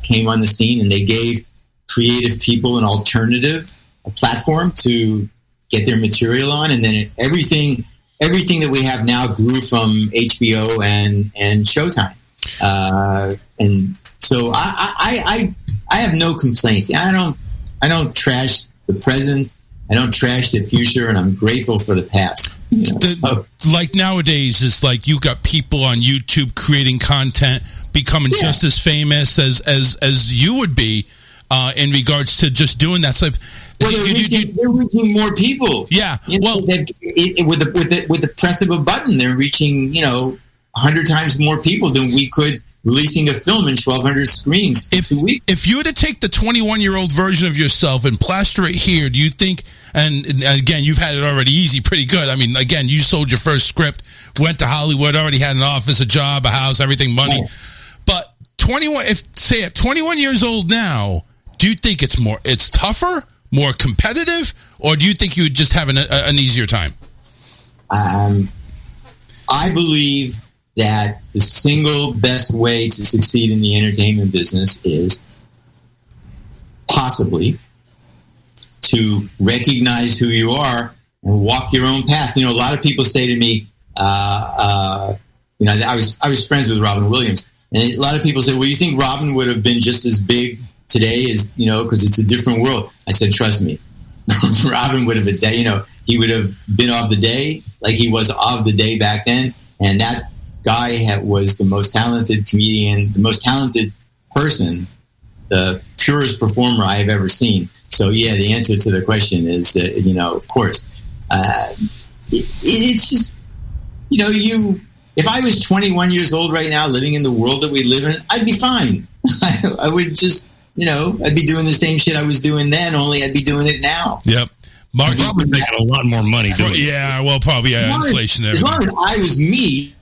came on the scene, and they gave creative people an alternative, a platform to get their material on, and then everything that we have now grew from HBO and Showtime, and so I have no complaints. I don't trash the present. I don't trash the future, and I'm grateful for the past. You know, like nowadays, it's like you got people on YouTube creating content, becoming just as famous as you would be in regards to just doing that. So, well, they're reaching more people. Yeah. You know, with the press of a button, they're reaching 100 times more people than we could releasing a film in 1,200 screens for 2 weeks. If you were to take the 21-year-old version of yourself and plaster it here, do you think? And again, you've had it already easy, pretty good. I mean, again, you sold your first script, went to Hollywood, already had an office, a job, a house, everything, money. Yeah. But 21, at 21 years old now, do you think it's tougher, more competitive, or do you think you would just have an easier time? I believe that the single best way to succeed in the entertainment business is possibly to recognize who you are and walk your own path. You know, a lot of people say to me, I was friends with Robin Williams, and a lot of people say, well, you think Robin would have been just as big today as, because it's a different world? I said, trust me, Robin would have been, he would have been of the day like he was of the day back then. And that guy was the most talented comedian, the most talented person, the purest performer I have ever seen. So, yeah, the answer to the question is, of course. It's just, if I was 21 years old right now, living in the world that we live in, I'd be fine. I would just, I'd be doing the same shit I was doing then, only I'd be doing it now. Yep. Mark would make a lot more money doing it. Yeah, well, probably inflation there. As long as I was me,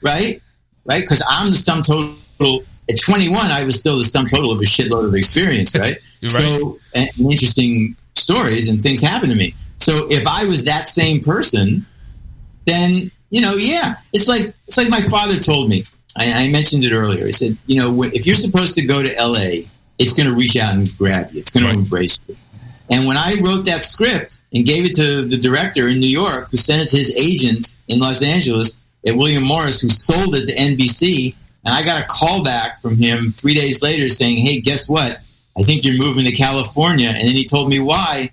right? Because I'm the sum total. At 21, I was still the sum total of a shitload of experience, right? Right. So, and interesting stories and things happen to me. So if I was that same person, then, it's like my father told me. I mentioned it earlier. He said, if you're supposed to go to LA, it's going to reach out and grab you. It's going to embrace you. And when I wrote that script and gave it to the director in New York, who sent it to his agent in Los Angeles, at William Morris, who sold it to NBC, and I got a call back from him 3 days later saying, hey, guess what? I think you're moving to California. And then he told me why.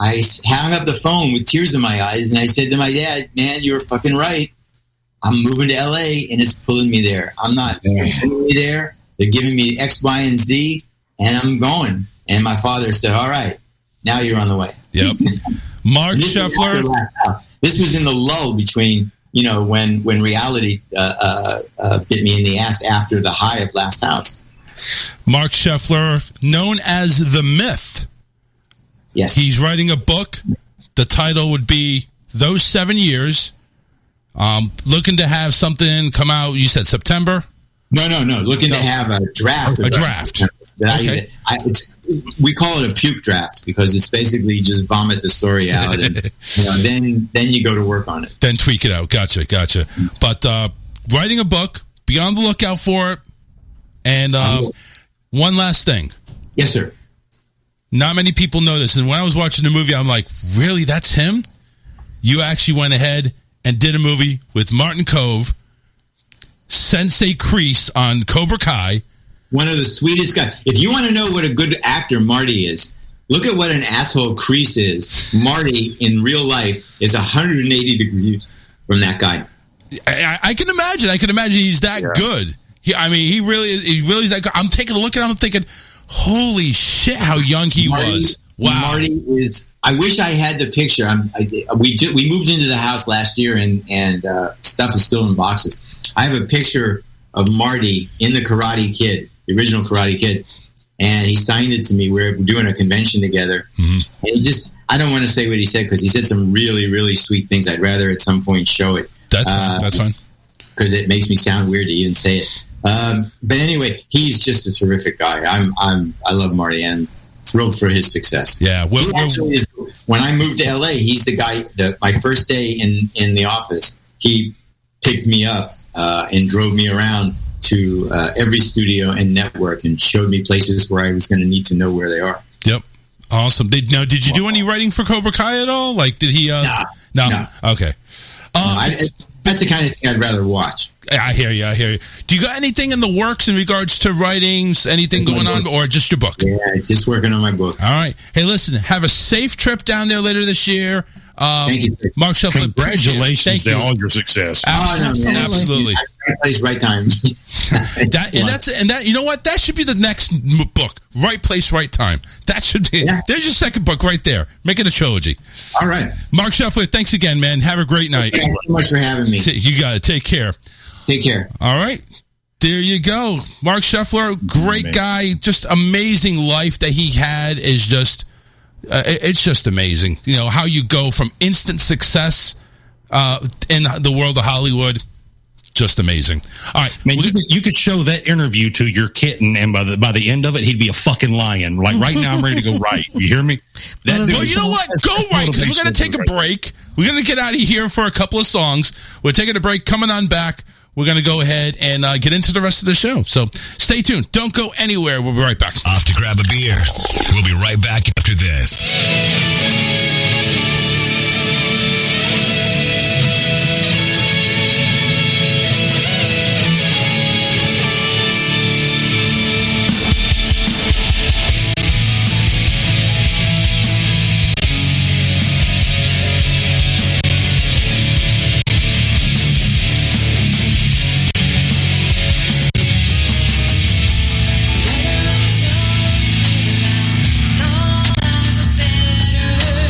I hung up the phone with tears in my eyes, and I said to my dad, man, you're fucking right. I'm moving to LA, and it's pulling me there. I'm not pulling me there. They're giving me X, Y, and Z, and I'm going. And my father said, all right, now you're on the way. Yep. Mark Scheffler. This was in the lull between, when reality bit me in the ass after the high of Last House. Mark Scheffler, known as The Myth. Yes. He's writing a book. The title would be Those 7 Years. Looking to have something come out, you said September? No. Looking to have a draft. A draft. Okay. We call it a puke draft because it's basically just vomit the story out and then you go to work on it. Then tweak it out. Gotcha. But writing a book, be on the lookout for it. And one last thing. Yes, sir. Not many people know this. And when I was watching the movie, I'm like, really? That's him? You actually went ahead and did a movie with Martin Kove, Sensei Kreese on Cobra Kai. One of the sweetest guys. If you want to know what a good actor Marty is, look at what an asshole Kreese is. Marty, in real life, is 180 degrees from that guy. I can imagine. He's that good. He really is that good. I'm taking a look at him. I'm thinking, holy shit, how young he was. Wow. Marty is... I wish I had the picture. We moved into the house last year, and stuff is still in boxes. I have a picture of Marty in the Karate Kid, the original Karate Kid, and he signed it to me. We're doing a convention together, and I don't want to say what he said because he said some really, really sweet things. I'd rather at some point show it. That's fine. Because it makes me sound weird to even say it. But anyway, he's just a terrific guy. I love Marty and thrilled for his success. Yeah. When I moved to LA, he's the guy that my first day in the office, he picked me up and drove me around to every studio and network and showed me places where I was going to need to know where they are. Yep. Awesome. Did you do any writing for Cobra Kai at all? Like, did he? No. Okay. That's the kind of thing I'd rather watch. I hear you. Do you got anything in the works in regards to writings? Anything going on, or just your book? Yeah, just working on my book. All right. Hey, listen. Have a safe trip down there later this year. Thank you. Mark Scheffler, congratulations to all your success. Absolutely. Right place, right time. that you know what? That should be the next book. Right place, right time. That should be. Yeah. There's your second book right there. Make it a trilogy. All right. Mark Scheffler, thanks again, man. Have a great night. Thank you so much for having me. You got it. Take care. Take care. All right. There you go. Mark Scheffler, great guy. Just amazing life that he had is just, it's just amazing. You know, how you go from instant success in the world of Hollywood. Just amazing. All right, man. You could show that interview to your kitten, and by the end of it, he'd be a fucking lion. Like right now, I'm ready to go right. You hear me? Well, you know what? Go right, because we're going to take a break. We're going to get out of here for a couple of songs. We're taking a break. Coming on back, we're going to go ahead and get into the rest of the show. So stay tuned. Don't go anywhere. We'll be right back. Off to grab a beer. We'll be right back after this. Thought I was better.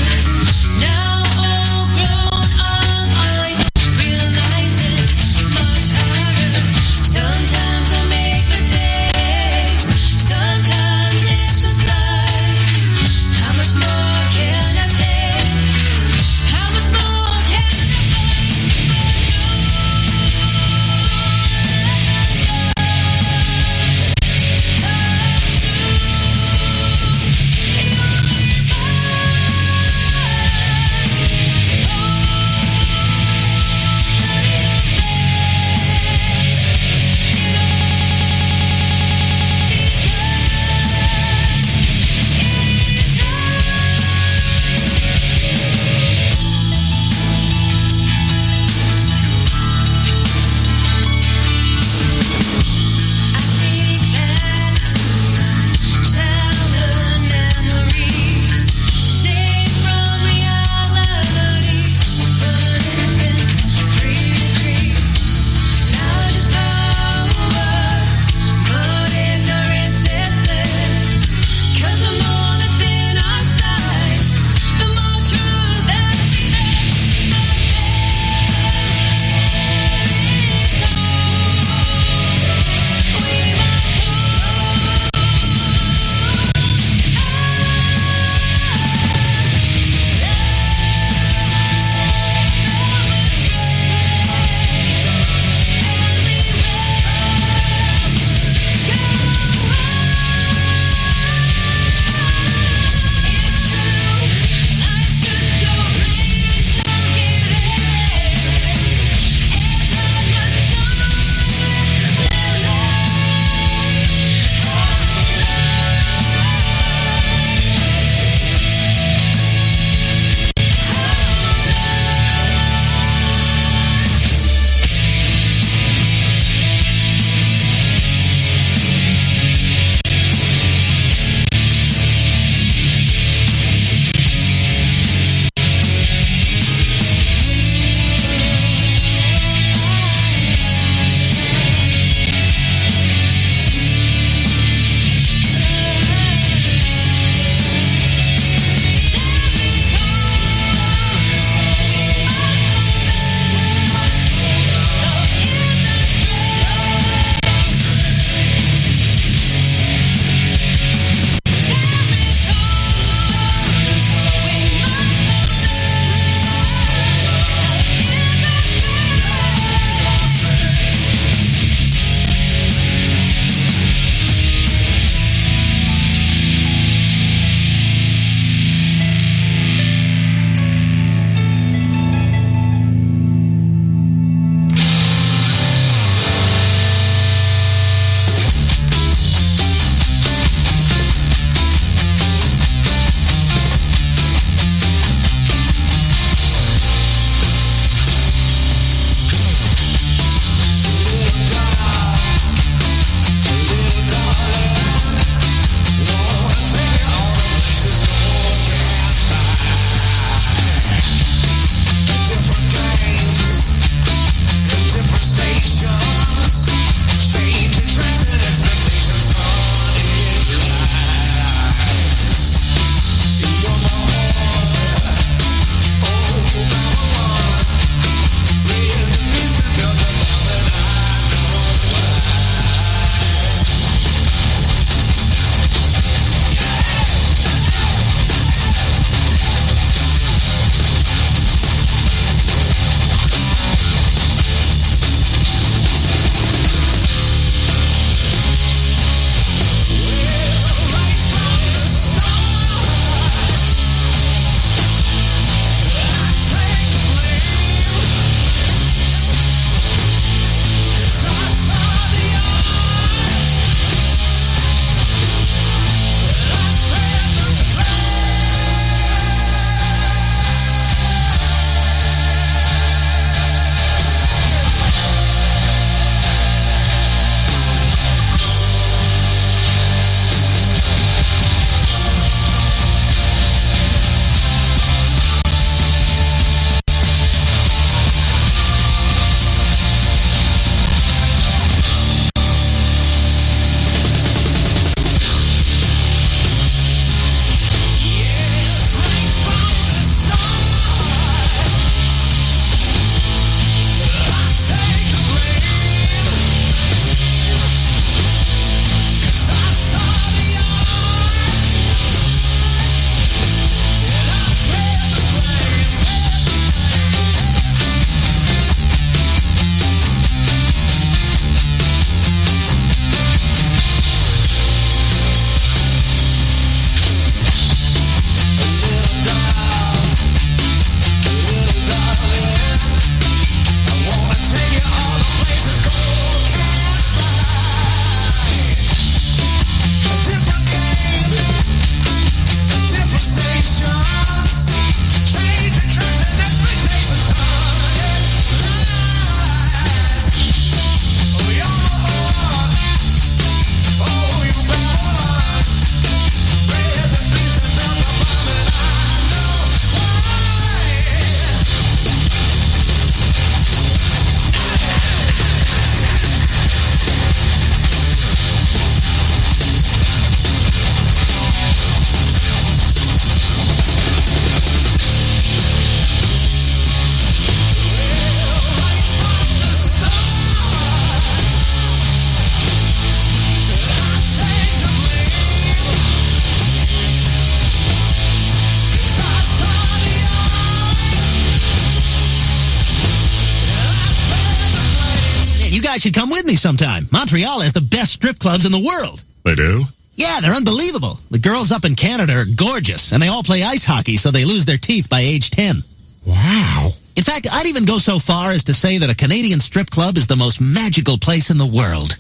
me sometime. Montreal has the best strip clubs in the world. They do? Yeah, they're unbelievable. The girls up in Canada are gorgeous, and they all play ice hockey, so they lose their teeth by age 10. Wow. In fact, I'd even go so far as to say that a Canadian strip club is the most magical place in the world.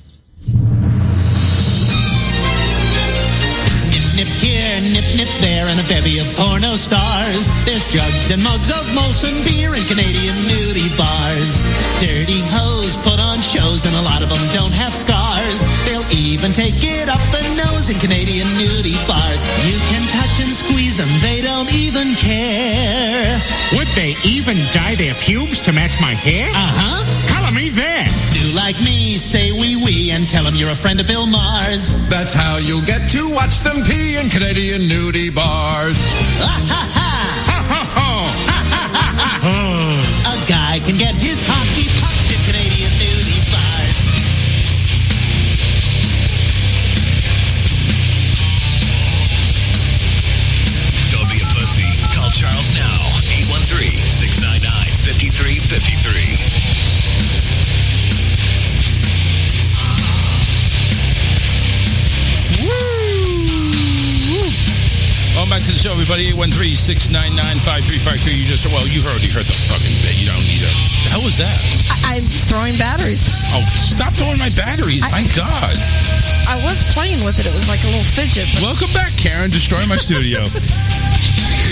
Nip here, nip there, and a bevy of porno stars. There's jugs and mugs of Molson beer in Canadian nudie bars. Dirty hoes put on shows, and a lot of them don't have scars. They'll even take it up the nose in Canadian nudie bars. You can touch and squeeze them, they don't even care. Would they even dye their pubes to match my hair? Uh-huh. Color me then. Do like me, say wee, and tell them you're a friend of Bill Maher's. That's how you'll get to watch them pee in Canadian nudie bars. A guy can get his hockey pucked in Canadian nudie bars. Don't be a pussy. Call Charles now. 813-699-5353. Welcome back to the show, everybody. 813-699-5353. You already heard the fucking bit. You don't need it. The hell was that? I'm throwing batteries. Oh, stop throwing my batteries. My God. I was playing with it. It was like a little fidget. Welcome back, Karen. Destroying my studio.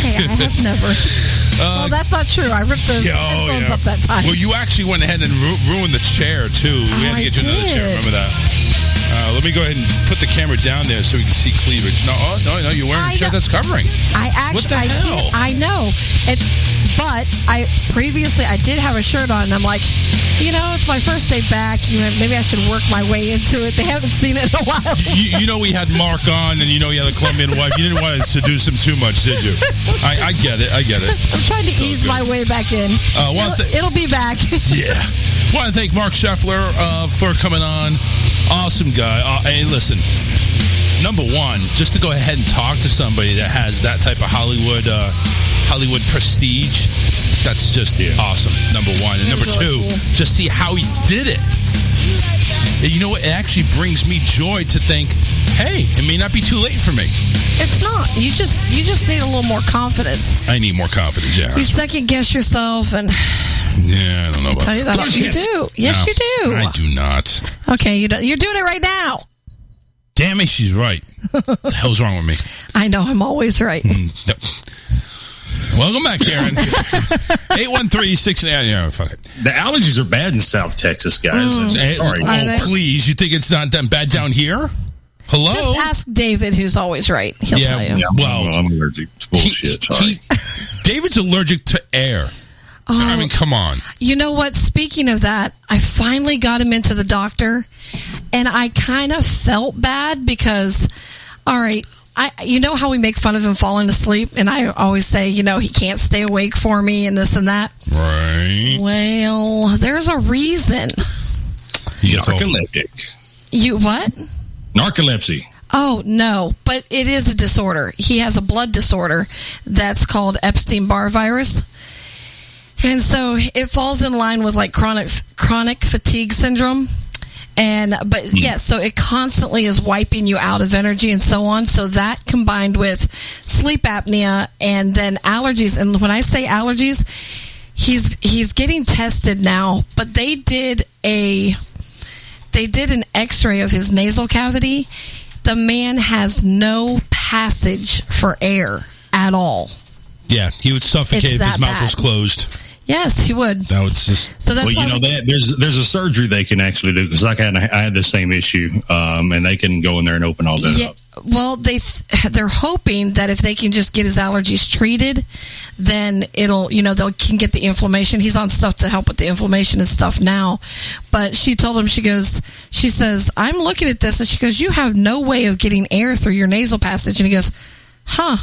Hey, I have never. Well, that's not true. I ripped the headphones up that time. Well, you actually went ahead and ruined the chair, too. We had to get you another chair. Remember that? Let me go ahead and put the camera down there so we can see cleavage. No, you're wearing a shirt that's covering. What the hell? I know. But I did have a shirt on, and I'm like, it's my first day back. Maybe I should work my way into it. They haven't seen it in a while. We had Mark on, and you had a Colombian wife. You didn't want to seduce him too much, did you? I get it. I'm trying to ease my way back in. It'll be back. Yeah. Want to thank Mark Scheffler for coming on. Awesome guy. Hey, listen. Number one, just to go ahead and talk to somebody that has that type of Hollywood prestige, that's just awesome. Number one. And number two, just see how he did it. You know what? It actually brings me joy to think, hey, it may not be too late for me. It's not. You just need a little more confidence. I need more confidence, yeah. You second guess yourself and... Yeah, I don't know about tell you that. You do. Yes, you do. I do not. Okay, you're doing it right now. Damn it, she's right. What the hell's wrong with me? I know, I'm always right. No. Welcome back, Karen. 813-6... fuck it. The allergies are bad in South Texas, guys. Sorry. Please. You think it's not that bad down here? Hello? Just ask David, who's always right. He'll tell you. Yeah, well, I'm allergic to bullshit. Sorry. David's allergic to air. I mean, come on. You know what? Speaking of that, I finally got him into the doctor, and I kind of felt bad because, all right, you know how we make fun of him falling asleep, and I always say, he can't stay awake for me and this and that. Right. Well, there's a reason. Narcoleptic. You what? Narcolepsy. Oh, no, but it is a disorder. He has a blood disorder that's called Epstein-Barr virus. And so it falls in line with like chronic fatigue syndrome. So it constantly is wiping you out of energy and so on. So that combined with sleep apnea and then allergies. And when I say allergies, he's getting tested now, but they did an x-ray of his nasal cavity. The man has no passage for air at all. Yeah, he would suffocate if his mouth was closed. Yes, he would. That was just... So that's there's a surgery they can actually do, because I had the same issue, and they can go in there and open all that up. Well, they're hoping that if they can just get his allergies treated, then it'll, they can get the inflammation. He's on stuff to help with the inflammation and stuff now. But she told him, she says, I'm looking at this, and she goes, you have no way of getting air through your nasal passage. And he goes, huh.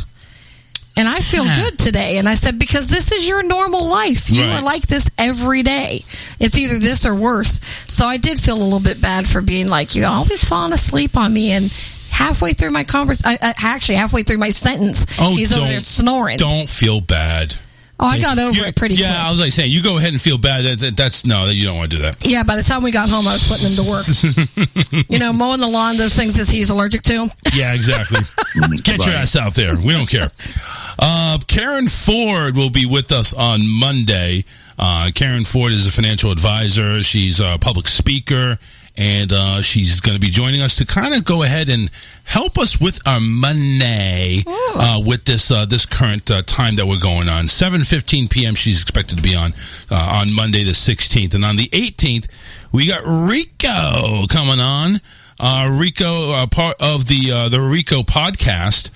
And I feel good today. And I said, because this is your normal life. You are like this every day. It's either this or worse. So I did feel a little bit bad for being like, you're always falling asleep on me. And halfway through my halfway through my sentence, he's over there snoring. Don't feel bad. Oh, I got over it pretty quick. Yeah, I was like saying, you go ahead and feel bad. That's no, you don't want to do that. Yeah, by the time we got home, I was putting him to work. Mowing the lawn, those things that he's allergic to. Yeah, exactly. Get your ass out there. We don't care. Karen Ford will be with us on Monday. Karen Ford is a financial advisor. She's a public speaker. And she's going to be joining us to kind of go ahead and help us with our money with this current time that we're going on. 7:15 p.m. she's expected to be on Monday the 16th. And on the 18th, we got Rico coming on. Rico, part of the Rico podcast.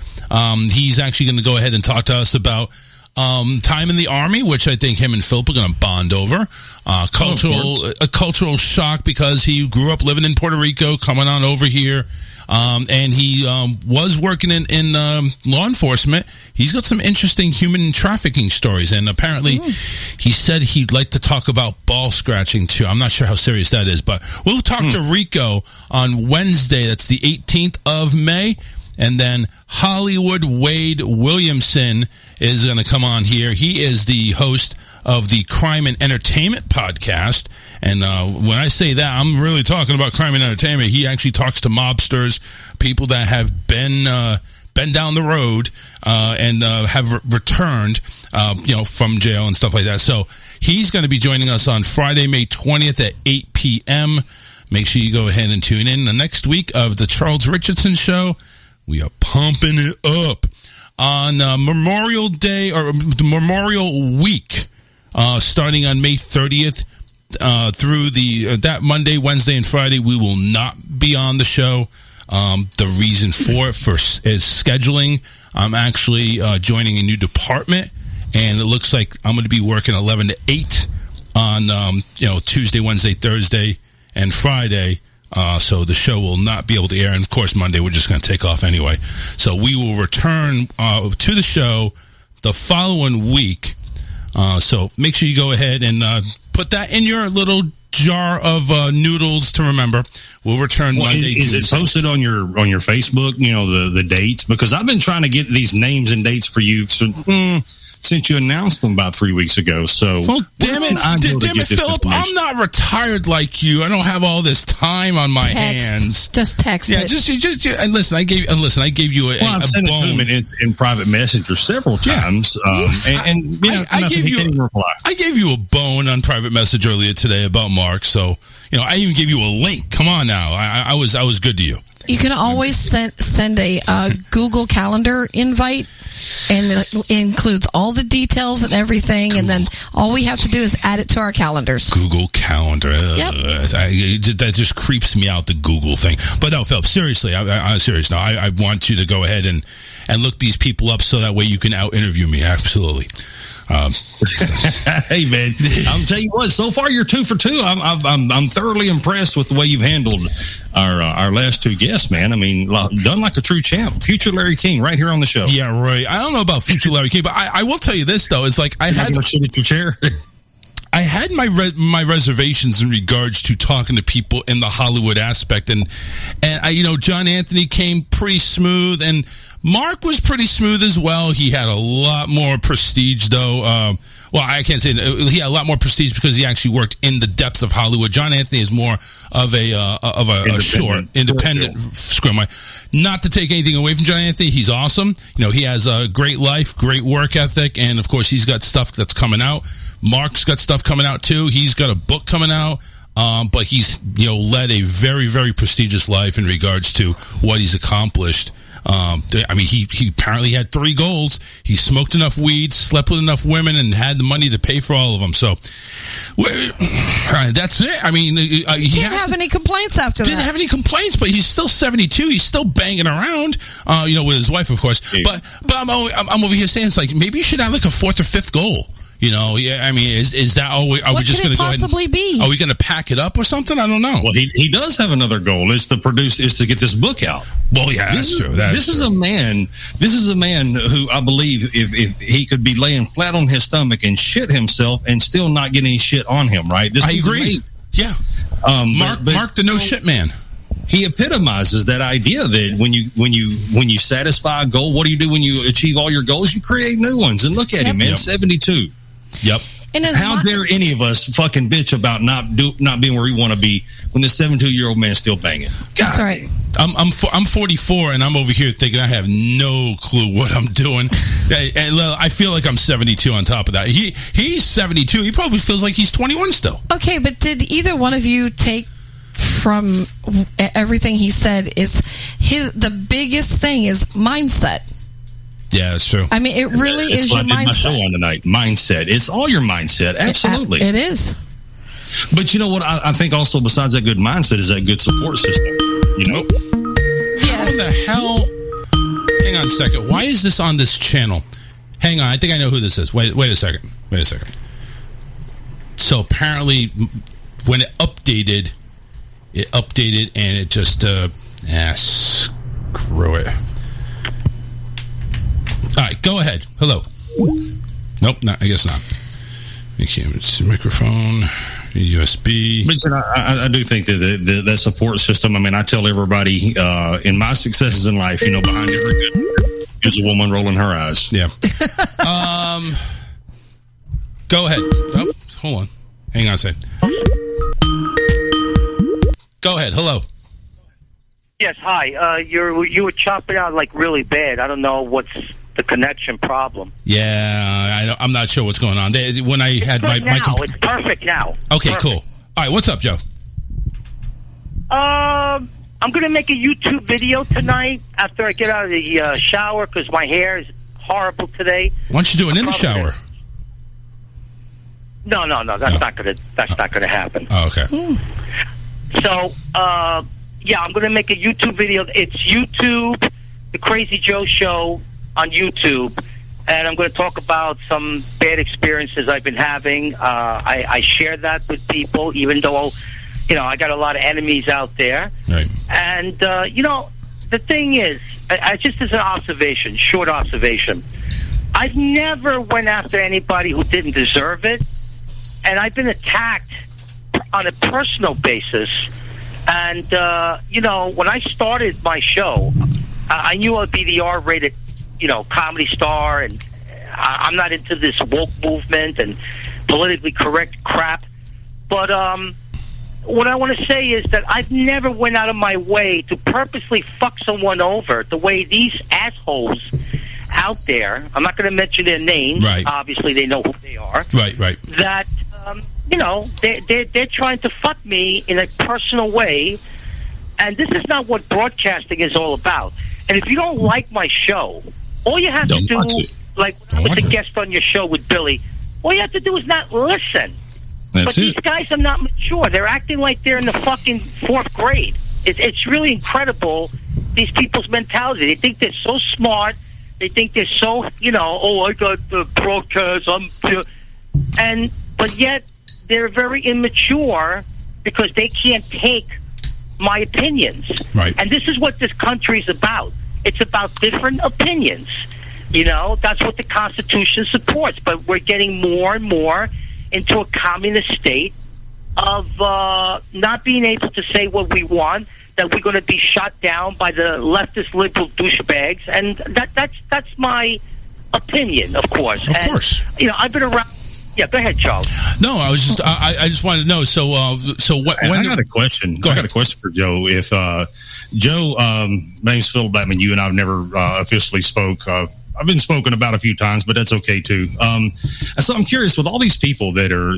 He's actually going to go ahead and talk to us about time in the Army, which I think him and Philip are going to bond over. A cultural shock because he grew up living in Puerto Rico, coming on over here, and he was working in law enforcement. He's got some interesting human trafficking stories, and apparently he said he'd like to talk about ball scratching too. I'm not sure how serious that is, but we'll talk to Rico on Wednesday. That's the 18th of May. And then Hollywood Wade Williamson is going to come on here. He is the host of the Crime and Entertainment podcast. And when I say that, I'm really talking about crime and entertainment. He actually talks to mobsters, people that have been down the road and have returned, from jail and stuff like that. So he's going to be joining us on Friday, May 20th at 8 p.m. Make sure you go ahead and tune in. The next week of the Charles Richardson Show, we are pumping it up on Memorial Day or Memorial Week, starting on May 30th through that Monday, Wednesday, and Friday. We will not be on the show. The reason for it is scheduling. I'm actually joining a new department, and it looks like I'm going to be working 11 to 8 on Tuesday, Wednesday, Thursday, and Friday. So the show will not be able to air. And, of course, Monday we're just going to take off anyway. So we will return to the show the following week. So make sure you go ahead and put that in your little jar of noodles to remember. We'll return Monday. Is it posted on your Facebook, the dates? Because I've been trying to get these names and dates for you since you announced them about 3 weeks ago. So, well, damn it, Philip, I'm not retired like you. I don't have all this time on my hands. Just text it. Just and listen. I gave you a I've sent bone. it to him in private messenger several times. I gave you a bone on private message earlier today about Mark. So, I even gave you a link. Come on now. I was good to you. You can always send a Google Calendar invite, and it includes all the details and everything, and then all we have to do is add it to our calendars. Google Calendar. Yep. That just creeps me out, the Google thing. But no, Philip, seriously, I'm serious now. I want you to go ahead and look these people up so that way you can out-interview me. Absolutely. Hey man, I'm telling you what. So far, you're 2 for 2. I'm thoroughly impressed with the way you've handled our last two guests, man. I mean, done like a true champ. Future Larry King, right here on the show. Yeah, right. I don't know about future Larry King, but I will tell you this though. It's like I had to sit at your chair. I had my reservations in regards to talking to people in the Hollywood aspect, and John Anthony came pretty smooth, and Mark was pretty smooth as well. He had a lot more prestige, though. Well, I can't say he had a lot more prestige because he actually worked in the depths of Hollywood. John Anthony is more of a short, independent scrum. Not to take anything away from John Anthony, he's awesome. He has a great life, great work ethic, and of course, he's got stuff that's coming out. Mark's got stuff coming out too. He's got a book coming out. But he's led a very, very prestigious life in regards to what he's accomplished. He apparently had 3 goals. He smoked enough weed, slept with enough women, and had the money to pay for all of them. So that's it. I mean, he didn't have any complaints after that. Didn't have any complaints, but he's still 72. He's still banging around, with his wife, of course. Yeah. But I'm over here saying it's like maybe you should have like a 4th or 5th goal. Is that all? Are we just going to go ahead? Possibly be? Are we going to pack it up or something? I don't know. Well, he does have another goal. Is to get this book out. Well, yeah, that's true. This is a man who I believe if he could be laying flat on his stomach and shit himself and still not get any shit on him, right? I agree. Yeah. Mark the no shit man. he epitomizes that idea that when you satisfy a goal, what do you do when you achieve all your goals? You create new ones. And look at him, man, 72. Yep. How dare any of us fucking bitch about not being where we want to be when the 72-year-old man is still banging? God. That's right. I'm 44 and I'm over here thinking I have no clue what I'm doing. I feel like I'm 72 on top of that. He's 72. He probably feels like he's 21 still. Okay, but did either one of you take from everything he said the biggest thing is mindset? Yeah, that's true. I mean, it really is your mindset. My show on tonight, mindset. It's all your mindset. Absolutely, it is. But you know what? I think also besides that good mindset is that good support system. You know? Yes. How the hell? Hang on a second. Why is this on this channel? Hang on. I think I know who this is. Wait a second. So apparently, when it updated and it just screw it. All right, go ahead. Hello. Nope, I guess not. Microphone, USB. But I do think that support system. I mean, I tell everybody in my successes in life, behind every good is a woman rolling her eyes. Yeah. Go ahead. Oh, hold on. Hang on a second. Go ahead. Hello. Yes. Hi. You were chopping out like really bad. I don't know what's the connection problem. Yeah, I'm not sure what's going on. When I had my it's perfect now. Okay, cool. All right, what's up, Joe? I'm going to make a YouTube video tonight after I get out of the shower because my hair is horrible today. Why don't you do it in the shower? No. That's not going to happen. Oh, okay. So, I'm going to make a YouTube video. It's YouTube, The Crazy Joe Show on YouTube, and I'm going to talk about some bad experiences I've been having. I share that with people, even though, I got a lot of enemies out there. Right. And, the thing is, I just as an short observation, I've never went after anybody who didn't deserve it, and I've been attacked on a personal basis. And, when I started my show, I knew I'd be the R-rated comedy star, and I'm not into this woke movement and politically correct crap. But what I want to say is that I've never went out of my way to purposely fuck someone over the way these assholes out there, I'm not going to mention their names. Right. Obviously, they know who they are. Right. That, they're trying to fuck me in a personal way, and this is not what broadcasting is all about. And if you don't like my show, all you have to do, like when I was a guest on your show with Billy, all you have to do is not listen. But these guys are not mature. They're acting like they're in the fucking 4th grade. It's really incredible, these people's mentality. They think they're so smart. They think they're so, I got the broadcast. But yet they're very immature because they can't take my opinions. Right. And this is what this country's about. It's about different opinions. That's what the Constitution supports. But we're getting more and more into a communist state of not being able to say what we want, that we're going to be shot down by the leftist liberal douchebags. And that's my opinion, of course. Of course. I've been around. Yeah, go ahead, Charles. No, I was just I just wanted to know. So what? I got a question. I got a question for Joe. If Joe, my name's Phil Blackman. You and I've never officially spoke. I've been spoken about a few times, but that's okay too. So I'm curious with all these people that are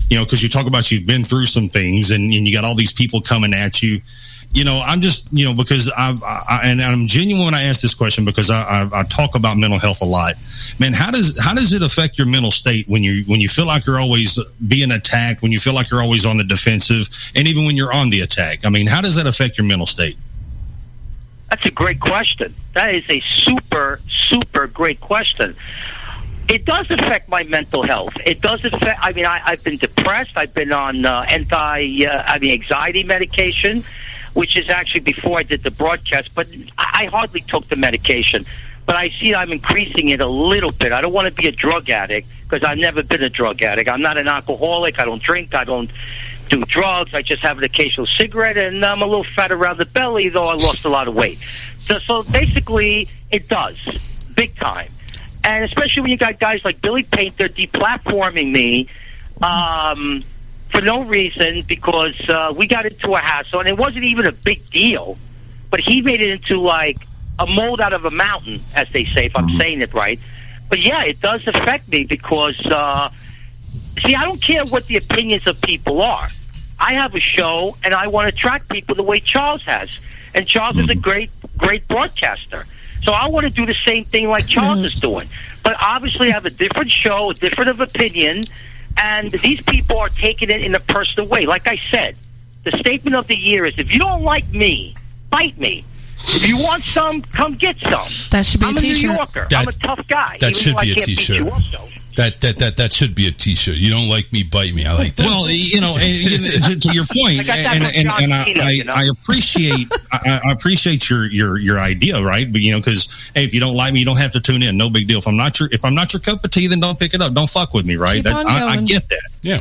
because you talk about you've been through some things and you got all these people coming at you. I'm just, because I'm genuine when I ask this question because I talk about mental health a lot. Man, how does it affect your mental state when you feel like you're always being attacked, when you feel like you're always on the defensive, and even when you're on the attack? I mean, how does that affect your mental state? That's a great question. That is a super, super great question. It does affect my mental health. It does affect. I've been depressed. I've been on anxiety medication, which is actually before I did the broadcast, but I hardly took the medication. But I see I'm increasing it a little bit. I don't want to be a drug addict because I've never been a drug addict. I'm not an alcoholic. I don't drink. I don't do drugs. I just have an occasional cigarette, and I'm a little fat around the belly, though I lost a lot of weight. So basically, it does, big time. And especially when you got guys like Billy Painter deplatforming me for no reason, because we got into a hassle, and it wasn't even a big deal, but he made it into like a mold out of a mountain, as they say, if I'm saying it right. But yeah, it does affect me because, see, I don't care what the opinions of people are. I have a show, and I want to attract people the way Charles has. And Charles is a great broadcaster. So I want to do the same thing like Charles is doing. But obviously I have a different show, a different of opinion, and these people are taking it in a personal way. Like I said, the statement of the year is, if you don't like me, bite me. If you want some, come get some. That should be I'm a T-shirt. New Yorker. I'm a tough guy. That should be a T-shirt. That should be a T-shirt. You don't like me, bite me. I like that. Well, to your point, I appreciate your idea, right? But because hey, if you don't like me, you don't have to tune in. No big deal. If I'm not your cup of tea, then don't pick it up. Don't fuck with me, right? I get that. Yeah.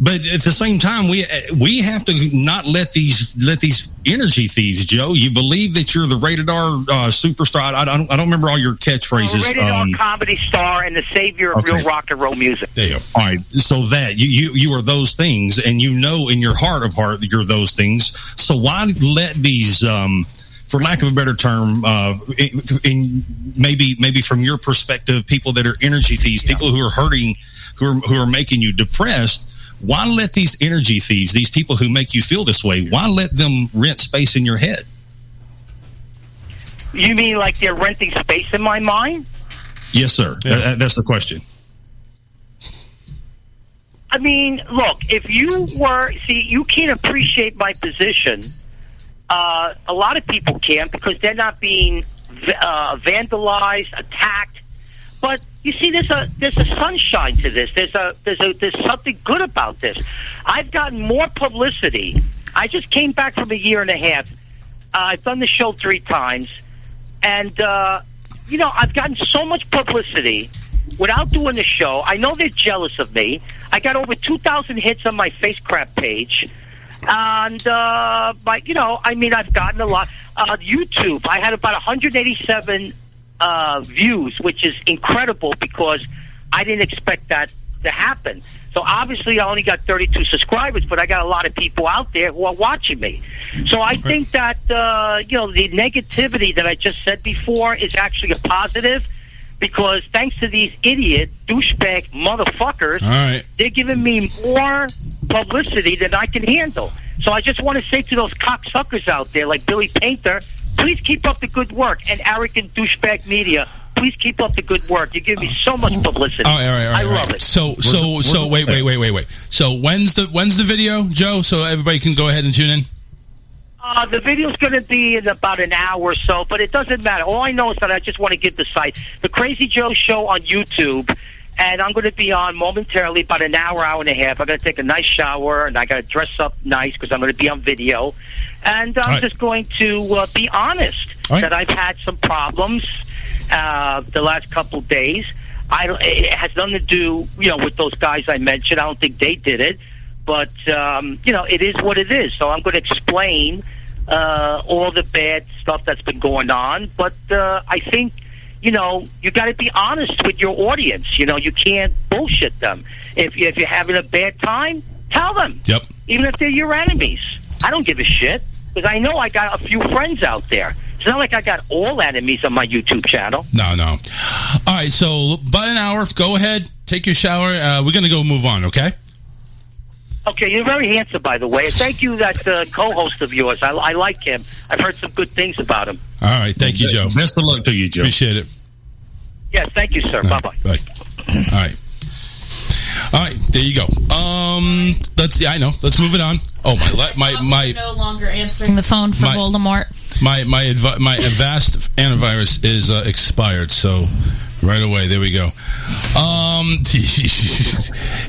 But at the same time, we have to not let these energy thieves, Joe. You believe that you're the rated R superstar. I don't remember all your catchphrases. Rated R comedy star and the savior of real rock and roll music. There you go. All right, so that you are those things, and you know in your heart of heart that you're those things. So why let these, for lack of a better term, in maybe from your perspective, people that are energy thieves, people who are hurting, who are making you depressed. Why let these energy thieves, these people who make you feel this way, why let them rent space in your head? You mean like they're renting space in my mind? Yes, sir. Yeah. That's the question. I mean, look, if you you can't appreciate my position. A lot of people can't because they're not being vandalized, attacked. But you see, there's a sunshine to this. There's something good about this. I've gotten more publicity. I just came back from a year and a half. I've done the show 3 times, and I've gotten so much publicity without doing the show. I know they're jealous of me. I got over 2,000 hits on my face crap page, and I've gotten a lot. YouTube, I had about 187. Views, which is incredible because I didn't expect that to happen. So obviously I only got 32 subscribers, but I got a lot of people out there who are watching me. So I think that the negativity that I just said before is actually a positive, because thanks to these idiot douchebag motherfuckers, they're giving me more publicity than I can handle. So I just want to say to those cocksuckers out there like Billy Painter, please keep up the good work. And arrogant douchebag media, please keep up the good work. You give me so much publicity. All right. I love it. So wait. So when's the video, Joe? So everybody can go ahead and tune in. The video's going to be in about an hour or so, but it doesn't matter. All I know is that I just want to give the site, The Crazy Joe Show on YouTube, and I'm going to be on momentarily about an hour and a half. I'm going to take a nice shower, and I got to dress up nice because I'm going to be on video. And I'm just going to be honest that I've had some problems the last couple days. It has nothing to do, with those guys I mentioned. I don't think they did it. But, it is what it is. So I'm going to explain all the bad stuff that's been going on. But I think, you got to be honest with your audience. You can't bullshit them. If you're having a bad time, tell them. Yep. Even if they're your enemies. I don't give a shit. Because I know I got a few friends out there. It's not like I got all enemies on my YouTube channel. No. All right, so about an hour. Go ahead, take your shower. We're going to go move on, okay? Okay, you're very handsome, by the way. Thank you, that co-host of yours. I like him. I've heard some good things about him. All right, thank you, Joe. Best of luck to you, Joe. Appreciate it. Yes, thank you, sir. Bye-bye. Bye. All right, there you go. Let's move it on. Oh, my no longer answering the phone for Voldemort. My Avast antivirus is expired, so right away, there we go.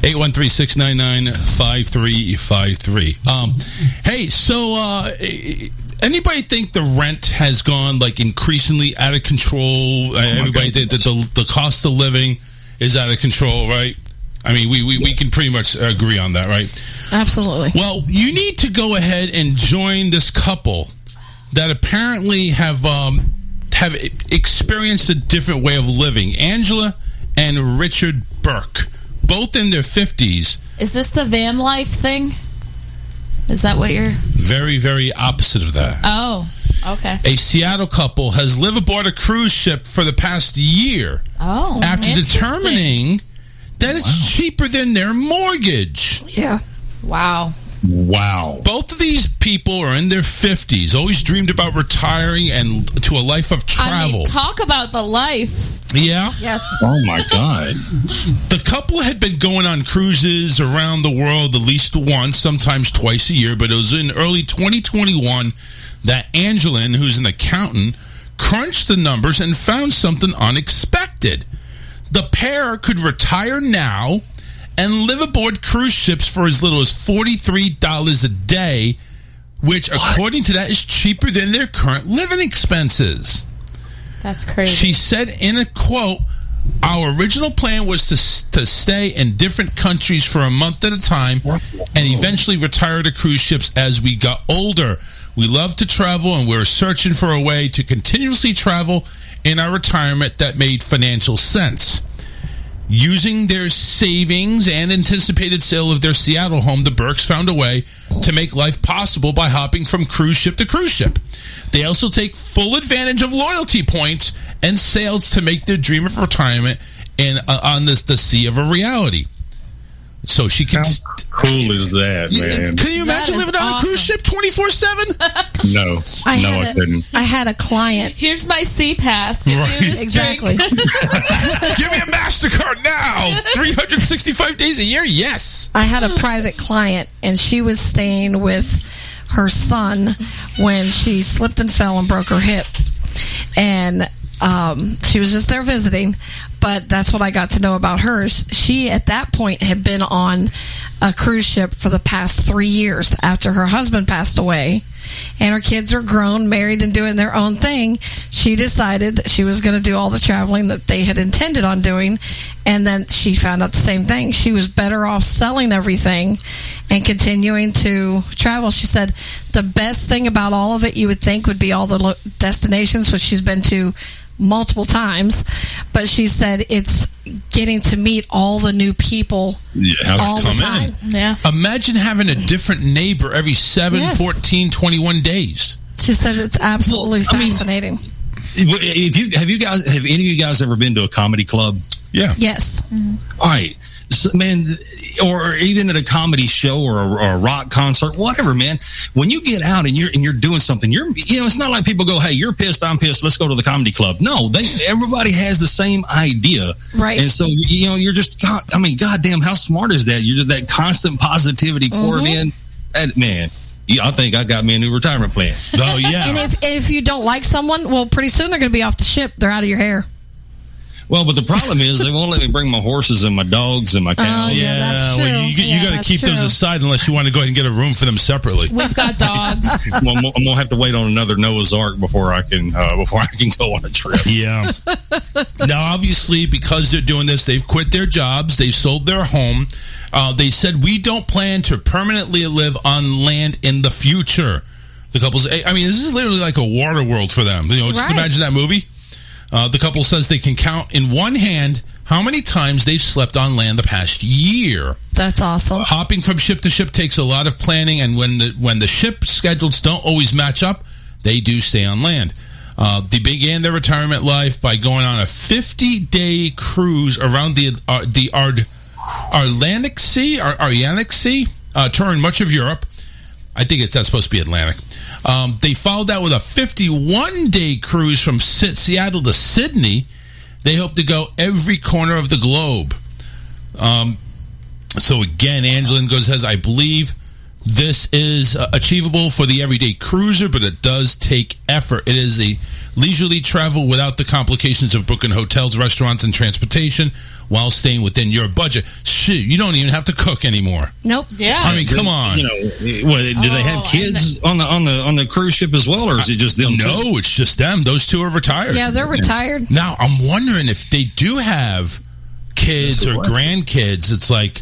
813-699-5353. Hey, so anybody think the rent has gone increasingly out of control? Everybody think that the cost of living is out of control, right? I mean, we can pretty much agree on that, right? Absolutely. Well, you need to go ahead and join this couple that apparently have experienced a different way of living. Angela and Richard Burke, both in their 50s. Is this the van life thing? Is that what you're... Very, very opposite of that. Oh, okay. A Seattle couple has lived aboard a cruise ship for the past year. Oh, after determining that it's cheaper than their mortgage. Yeah. Wow. Both of these people are in their 50s, always dreamed about retiring and to a life of travel. I mean, talk about the life. Yeah? Yes. Oh, my God. The couple had been going on cruises around the world at least once, sometimes twice a year, but it was in early 2021 that Angelin, who's an accountant, crunched the numbers and found something unexpected. The pair could retire now and live aboard cruise ships for as little as $43 a day, which, according to that, is cheaper than their current living expenses. That's crazy. She said in a quote, "Our original plan was to stay in different countries for a month at a time and eventually retire to cruise ships as we got older. We love to travel and we're searching for a way to continuously travel in our retirement that made financial sense. Using their savings and anticipated sale of their Seattle home, the Burkes found a way to make life possible by hopping from cruise ship to cruise ship. They also take full advantage of loyalty points and sales to make their dream of retirement on the sea of a reality." So she can. How cool is that, man? Can you imagine living on a cruise ship 24/7? No, I couldn't. I had a client. Here's my sea pass. Right. Exactly. Give me a MasterCard now. 365 days a year. Yes. I had a private client, and she was staying with her son when she slipped and fell and broke her hip, and she was just there visiting. But that's what I got to know about hers. She, at that point, had been on a cruise ship for the past 3 years after her husband passed away. And her kids are grown, married, and doing their own thing. She decided that she was going to do all the traveling that they had intended on doing. And then she found out the same thing. She was better off selling everything and continuing to travel. She said the best thing about all of it, you would think, would be all the destinations, which she's been to multiple times, but she said it's getting to meet all the new people all the time. Yeah. Imagine having a different neighbor every 7, 14, 21 days. She says it's absolutely fascinating. Have any of you guys ever been to a comedy club? Yeah. Yes. Mm-hmm. All right. So, man, or even at a comedy show or a rock concert, whatever, man. When you get out and you're doing something, it's not like people go, "Hey, you're pissed, I'm pissed, let's go to the comedy club." No, everybody has the same idea, right? And so you're just, goddamn, how smart is that? You're just that constant positivity pouring in, and man. Yeah, I think I got me a new retirement plan. Oh yeah. And if you don't like someone, well, pretty soon they're going to be off the ship. They're out of your hair. Well, but the problem is they won't let me bring my horses and my dogs and my cows. You got to keep those aside unless you want to go ahead and get a room for them separately. We've got dogs. Well, I'm gonna have to wait on another Noah's Ark before I can go on a trip. Yeah. Now, obviously, because they're doing this, they've quit their jobs. They've sold their home. They said, "We don't plan to permanently live on land in the future." The couple's, I mean, this is literally like a water world for them. Just imagine that movie. The couple says they can count in one hand how many times they've slept on land the past year. That's awesome. Hopping from ship to ship takes a lot of planning, and when the ship schedules don't always match up, they do stay on land. They began their retirement life by going on a 50-day cruise around the Atlantic Sea, touring much of Europe. I think that's supposed to be Atlantic. They followed that with a 51-day cruise from Seattle to Sydney. They hope to go every corner of the globe. So again, Angelin says, "I believe this is achievable for the everyday cruiser, but it does take effort. It is a leisurely travel without the complications of booking hotels, restaurants, and transportation while staying within your budget." Shoot, you don't even have to cook anymore. Nope. Yeah. I mean, come on. Do they have kids on the cruise ship as well, or is it just them? No, it's just them. Those two are retired. Yeah, they're retired. Now, I'm wondering if they do have kids or grandkids, it's like,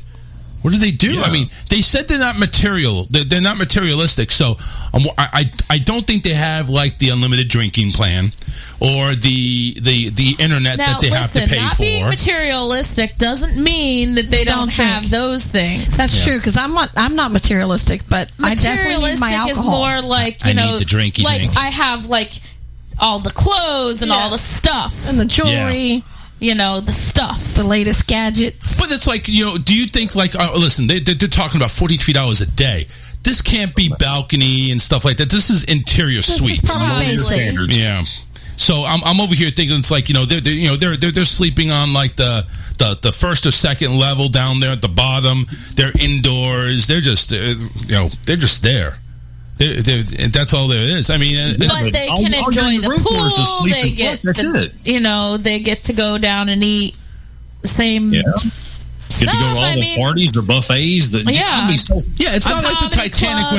what do they do? Yeah. I mean, they said they're not material. They're not materialistic. So I don't think they have like the unlimited drinking plan or the internet Now, that they listen, have to pay not for. being materialistic doesn't mean that they don't have those things. That's true, because I'm not materialistic, but I definitely need my Materialistic is alcohol. more like, I need the drinky like drink. I have like all the clothes and all the stuff. And the jewelry. You know, the stuff. The latest gadgets. But it's like, do you think like, listen, they're talking about $43 a day. This can't be balcony and stuff like that. This is interior suites. Yeah. So I'm over here thinking it's like, they're sleeping on like the first or second level down there at the bottom. They're indoors. They're just they're just there. That's all there is. I mean, but they can enjoy the pool. They get, they get to go down and eat the same stuff. Get to go to all the parties, the buffets. It's not like the Titanic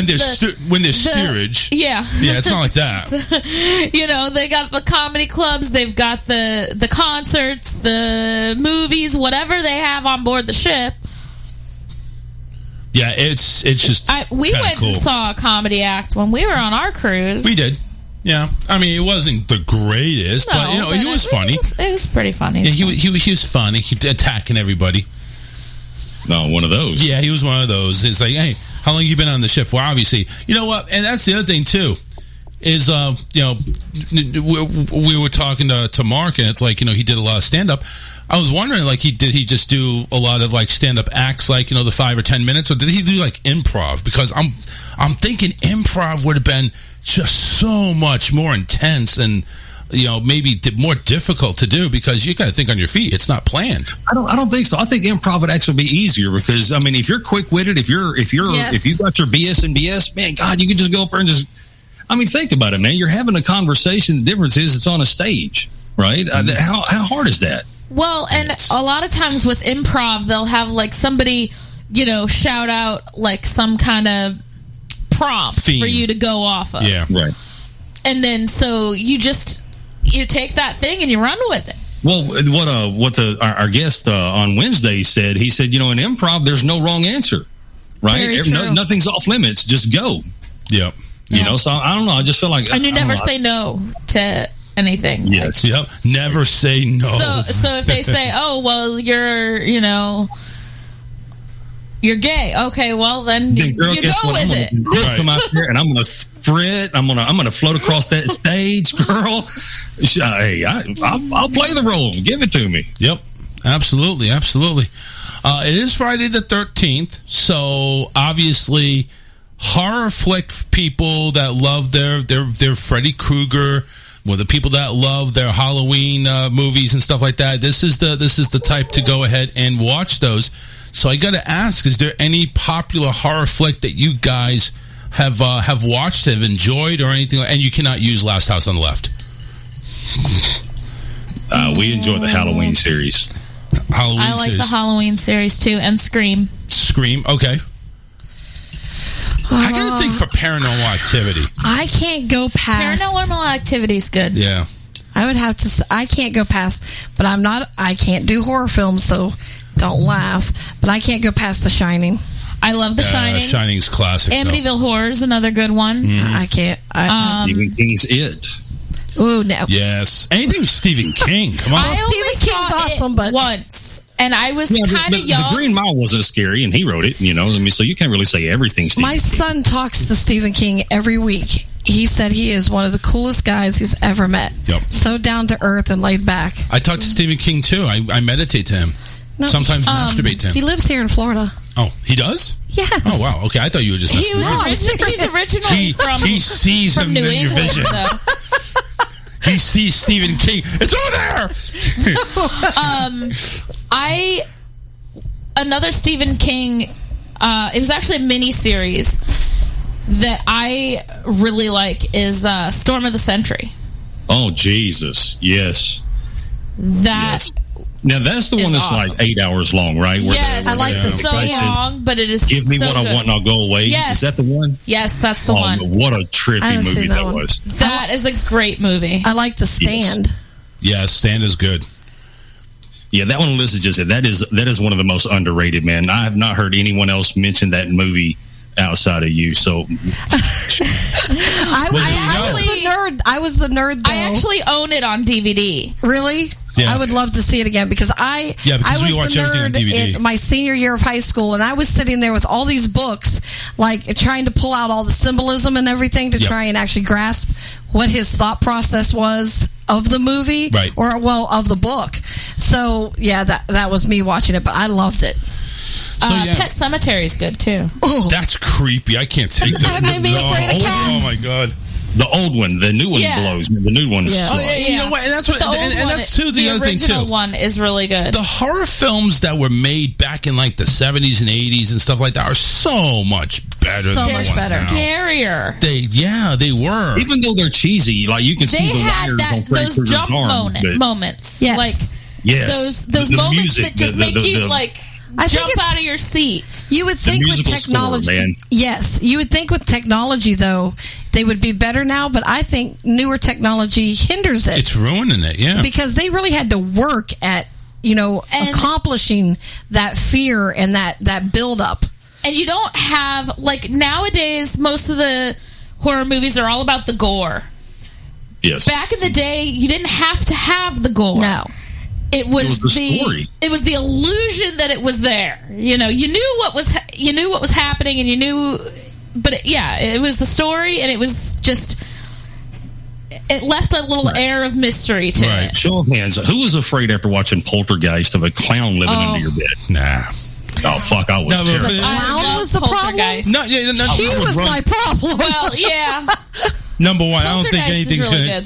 when there's steerage. Yeah, it's not like that. They got the comedy clubs. They've got the concerts, the movies, whatever they have on board the ship. Yeah, it's just we went and saw a comedy act when we were on our cruise. We did. Yeah, I mean, it wasn't the greatest, but he was funny. It was pretty funny. Yeah, he was funny. He attacking everybody. No, one of those. Yeah, he was one of those. It's like, hey, how long you been on the ship? Well, obviously, you know what? And that's the other thing too. Is we were talking to Mark, and it's like, he did a lot of stand up. I was wondering, like, did he just do a lot of like stand up acts, like the 5 or 10 minutes, or did he do like improv? Because I'm thinking improv would have been just so much more intense and maybe more difficult to do because you got to think on your feet. It's not planned. I don't think so. I think improv would actually be easier because, I mean, if you're quick witted, if you got your BS and BS, man, God, you can just go up there and just. I mean, think about it, man. You're having a conversation. The difference is it's on a stage, right? How hard is that? Well, and a lot of times with improv, they'll have like somebody, shout out like some kind of prompt for you to go off of. Yeah, right. And then so you take that thing and you run with it. Well, what our guest on Wednesday said, he said, in improv, there's no wrong answer, right? Nothing's off limits. Just go. Yep. So I don't know. I just feel like, and you never say no to anything. Yes. Yep. Never say no. So if they say, "Oh, well, you're gay," okay, well then you go with it. Right. Come out here and I'm gonna frit. I'm gonna float across that stage, girl. Hey, I'll play the role. Give it to me. Yep. Absolutely. It is Friday the 13th, so obviously. Horror flick people that love their Freddy Krueger, or the people that love their Halloween movies and stuff like that. This is the type to go ahead and watch those. So I got to ask: is there any popular horror flick that you guys have watched, have enjoyed, or anything? And you cannot use Last House on the Left. We enjoy the Halloween series. I like the Halloween series too, and Scream. Scream, okay. I gotta think for Paranormal Activity. I can't go past Paranormal Activity is good. Yeah, I would have to. I can't go past, but I can't do horror films, so don't laugh. But I can't go past The Shining. I love The Shining. Shining's classic. Amityville Horror is another good one. I can't. Stephen King's It. Oh no! Yes, anything with Stephen King. Come on. Stephen King's awesome, but once, and I was kind of young. The Green Mile wasn't scary, and he wrote it. So you can't really say everything. My son talks to Stephen King every week. He said he is one of the coolest guys he's ever met. Yep. So down to earth and laid back. I talk to Stephen King too. I meditate to him. No, sometimes masturbate to him. He lives here in Florida. Oh, he does? Yes. Oh wow. Okay, I thought you were just messing around. He's originally from he sees from him New in England, your vision. He sees Stephen King. It's over there. Another Stephen King. It was actually a mini series that I really like is Storm of the Century. Oh Jesus! Yes. Yes. Now that's the one that's awesome. like 8 hours long, right? Yes, I like it so long, but it is Give me so what good. I want and I'll go away. Yes. Is that the one? Yes, that's the one. What a trippy movie that was. That is a great movie. I like The Stand. Yeah, Stand is good. Yeah, that one Alyssa just said, that is one of the most underrated, man. I have not heard anyone else mention that movie outside of you. So I was the nerd though. I actually own it on DVD. Really? Yeah. I would love to see it again because I we watch was the everything on nerd DVD. in my senior year of high school, and I was sitting there with all these books, like trying to pull out all the symbolism and everything to try and actually grasp what his thought process was of the movie, right? Or of the book. So yeah, that was me watching it, but I loved it. Pet Cemetery is good too. That's creepy. I can't take that. That made me afraid of cats. Oh my god. The old one, the new one blows. The new one. Yeah. You know what? And that's what. And that's too the other thing too. The original one is really good. The horror films that were made back in like the 70s and 80s and stuff like that are so much better. So than much better. Scarier. They were. Even though they're cheesy, like you can see the wires on Freddy Krueger's arms. Moments. Yes. Like those moments music, that just make you like jump out of your seat. You would think with technology, man. Yes, you would think with technology though they would be better now, but I think newer technology hinders it. It's ruining it, yeah. Because they really had to work at accomplishing that fear and that build up. And you don't have nowadays most of the horror movies are all about the gore. Yes. Back in the day, you didn't have to have the gore. No. It was the story. It was the illusion that it was there. You knew what was happening, and you knew. But it was the story, and it was just. It left a little air of mystery to it. Show of hands. Who was afraid after watching Poltergeist of a clown living under your bed? Nah. Oh fuck! I was terrified. The clown was the problem. She was my problem. Well, yeah. Number one, I don't think anything's really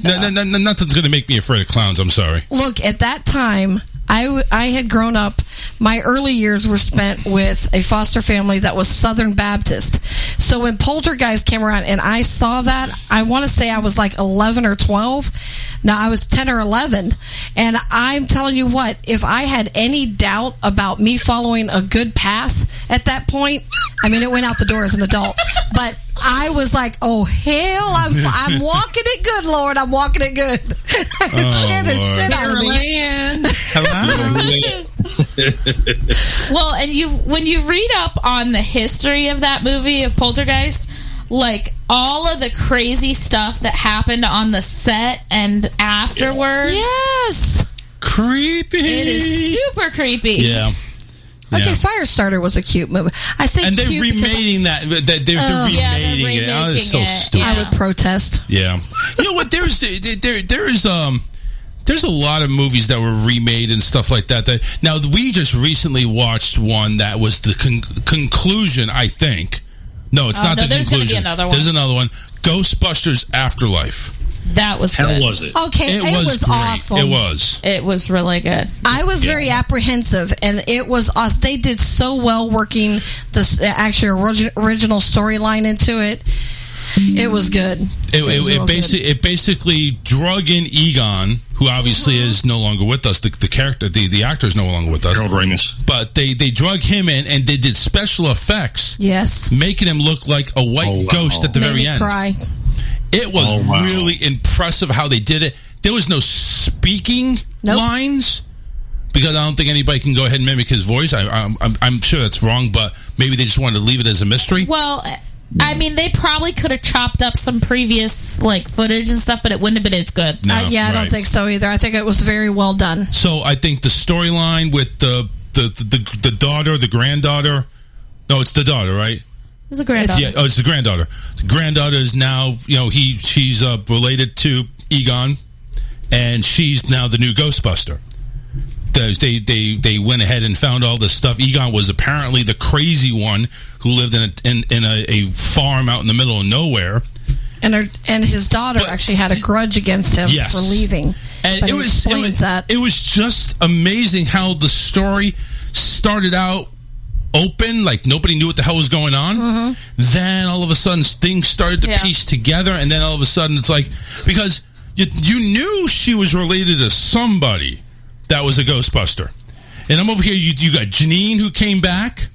nothing's going to make me afraid of clowns. I'm sorry. Look, at that time, I had grown up. My early years were spent with a foster family that was Southern Baptist. So when Poltergeist came around and I saw that, I want to say I was like 11 or 12. Now, I was 10 or 11. And I'm telling you what, if I had any doubt about me following a good path at that point, I mean, it went out the door as an adult. But I was like, oh, hell, I'm walking it good, Lord. I'm walking it good. Scared the shit out of me. Hello? Well, and when you read up on the history of that movie, of Poltergeist, like all of the crazy stuff that happened on the set and afterwards. Yes. Creepy. It is super creepy. Yeah. Okay, Firestarter was a cute movie. I say and they're cute remaking that. They're remaking it. Oh, it's so stupid. I would protest. Yeah. You know what? There's a lot of movies that were remade and stuff like that. Now, we just recently watched one that was the conclusion, I think. No, it's not the there's conclusion. Gonna be another one. There's another one. Ghostbusters Afterlife. That was good. How was it? Okay, it was awesome. It was. It was really good. I was very apprehensive, and it was awesome. They did so well working the original storyline into it. It was good. It basically drug in Egon, who obviously is no longer with us. The character, the actor is no longer with us. Harold Ramis. But they drug him in, and they did special effects. Yes, making him look like a white ghost at the very end. Cry. It was really impressive how they did it. There was no speaking lines, because I don't think anybody can go ahead and mimic his voice. I'm sure that's wrong, but maybe they just wanted to leave it as a mystery. Well, I mean, they probably could have chopped up some previous footage and stuff, but it wouldn't have been as good. No, I don't think so either. I think it was very well done. So I think the storyline with the daughter, the granddaughter. No, it's the daughter, right? It was the granddaughter. Yeah, it's the granddaughter. The granddaughter is now, she's related to Egon, and she's now the new Ghostbuster. They went ahead and found all this stuff. Egon was apparently the crazy one who lived in a farm out in the middle of nowhere. And his daughter actually had a grudge against him for leaving. And it was just amazing how the story started out open, like nobody knew what the hell was going on. Mm-hmm. Then all of a sudden things started to piece together, and then all of a sudden it's like, because you knew she was related to somebody that was a Ghostbuster. And I'm over here, you got Janine who came back,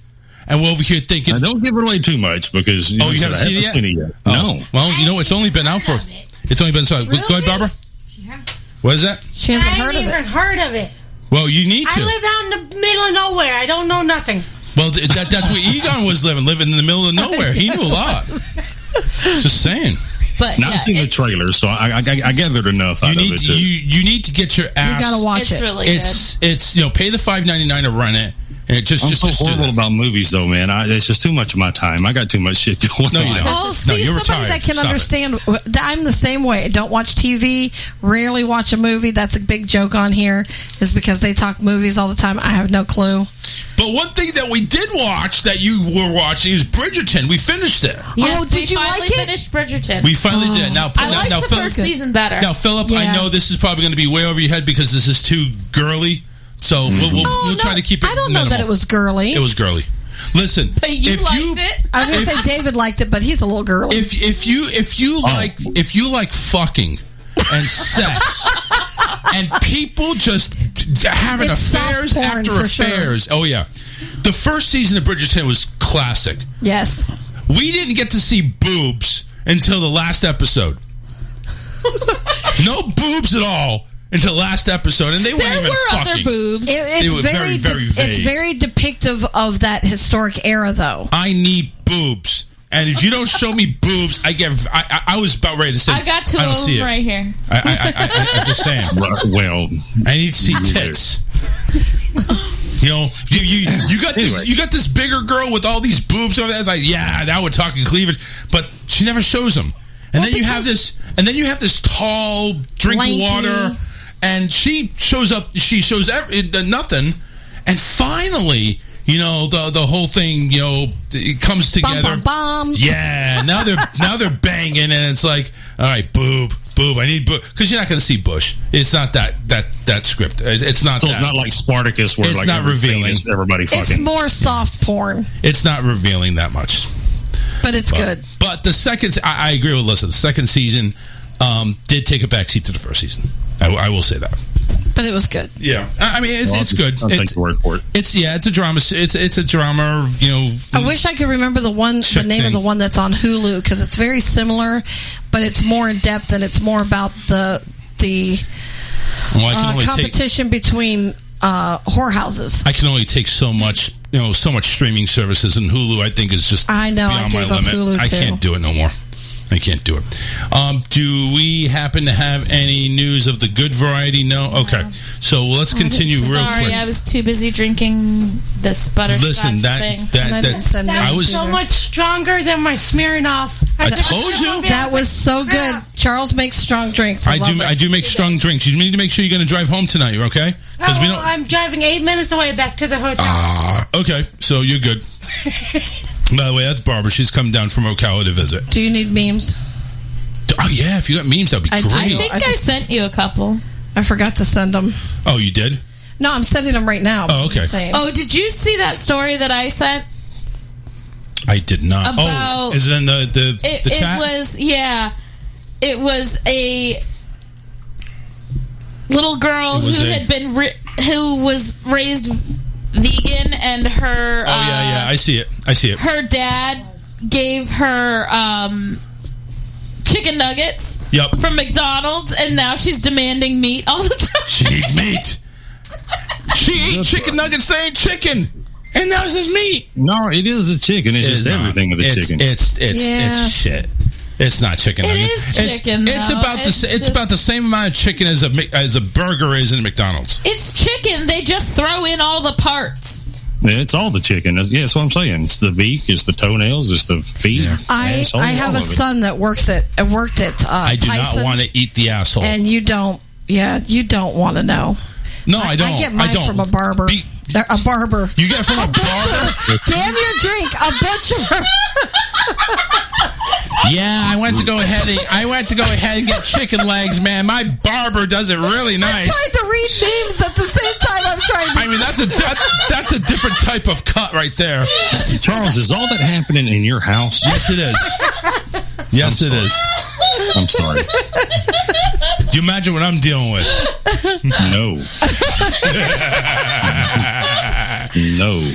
and we're over here thinking... Now, don't give it away too much, because... you haven't seen it yet? No. Well, it's only been out for... It's only been... Sorry. Really? Go ahead, Barbara. What is that? She hasn't heard of it. heard of it. Well, you need to. I live out in the middle of nowhere. I don't know nothing. Well, that's where Egon was living in the middle of nowhere. He knew a lot. Just saying. But I've seen the trailer, so I gathered enough out of it. You need to get your ass. You gotta watch it. Really it's pay the $5.99 to rent it. And I'm so horrible about movies, though, man. It's just too much of my time. I got too much shit going on. No, you don't. Oh, see, you're somebody retired. that can Stop understand. I'm the same way. I don't watch TV, rarely watch a movie. That's a big joke on here, is because they talk movies all the time. I have no clue. But one thing that we did watch that you were watching is Bridgerton. We finished it. Yes, did you like it? Finished Bridgerton. We finally did. Now, I liked the first season better. Now, Philip, I know this is probably going to be way over your head because this is too girly. So we'll try to keep it. I don't know that it was girly. It was girly. Listen, but you liked it. I was going to say David liked it, but he's a little girly. If you like fucking and sex and people just having affairs after affairs. Sure. Oh yeah, the first season of Bridgerton was classic. Yes, we didn't get to see boobs until the last episode. No boobs at all. Until last episode, and they weren't even fucking. Other boobs. They were very, very vague. It's very depictive of that historic era, though. I need boobs, and if you don't show me boobs, I was about ready to say. I got two of them right here. I'm just saying. Well, I need to see tits. You know, you got this. You got this bigger girl with all these boobs over there. It's like, yeah, now we're talking cleavage, but she never shows them. And then you have this. And then you have this tall drink of water. And she shows up. She shows nothing, and finally, the whole thing, it comes together. Bum. Yeah. Now they're banging, and it's like, all right, boob. I need boob because you're not going to see Bush. It's not that script. It's not. So it's not like Spartacus, where it's like not revealing. Everybody fucking. It's more soft porn. It's not revealing that much, but it's good. But the second, I agree with Alyssa. The second season did take a backseat to the first season. I will say that, but it was good. Yeah, I mean it's good. I'll take the word for it. It's a drama. It's a drama. I wish I could remember the name of the one that's on Hulu because it's very similar, but it's more in depth and it's more about the competition between whorehouses. I can only take so much. So much streaming services, and Hulu I think is just beyond my limit. Hulu I can't do it no more. I can't do it. Do we happen to have any news of the good variety? No? Okay. So let's continue real quick. Sorry, I was too busy drinking this butterscotch thing. That was so much stronger than my Smirnoff. I told you. That was so good. Charles makes strong drinks. I do make strong drinks. You need to make sure you're going to drive home tonight, okay? I'm driving 8 minutes away back to the hotel. Okay. So you're good. By the way, that's Barbara. She's come down from Ocala to visit. Do you need memes? Oh, yeah. If you got memes, that'd be great. I think I sent you a couple. I forgot to send them. Oh, you did? No, I'm sending them right now. Oh, okay. Oh, did you see that story that I sent? I did not. Is it in the chat? It was a little girl who was raised vegan, and her I see it. Her dad gave her chicken nuggets from McDonald's, and now she's demanding meat all the time. She needs meat. She ate chicken nuggets. They ain't chicken, and now it says meat. No, it is the chicken. It's just everything with the chicken. It's shit. It's not chicken nuggets. It is chicken. It's about the same amount of chicken as a burger is in McDonald's. It's chicken. They just throw in all the parts. Yeah, it's all the chicken. That's what I'm saying. It's the beak. It's the toenails. It's the feet. Yeah. I have a son that worked at I do Tyson, not want to eat the asshole. And you don't. Yeah, you don't want to know. No, I don't. I get mine from a barber. A barber. You get from a barber? Damn your drink. A butcher. Yeah, I went to go ahead and get chicken legs, man. My barber does it really nice. I'm trying to read memes at the same time I'm trying to... I mean, that's a different type of cut right there. Charles, is all that happening in your house? Yes, it is. Yes, it is. I'm sorry. Do you imagine what I'm dealing with? No. No.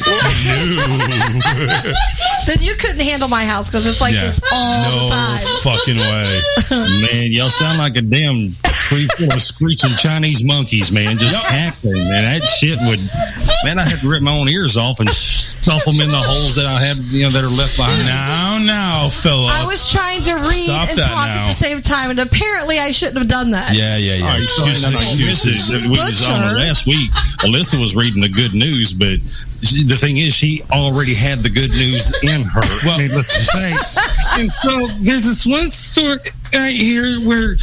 Then you couldn't handle my house because it's like this all the time. No fucking way. Man, y'all sound like a damn tree full of screeching Chinese monkeys, man, just cackling. And that shit would, man, I had to rip my own ears off and stuff them in the holes that I had, that are left behind. Now, Philip. I was trying to read and talk at the same time, and apparently I shouldn't have done that. Yeah. Excuses. We was on last week. Alyssa was reading the good news, but the thing is, she already had the good news in her. Well, let's say, and so there's this one story right here where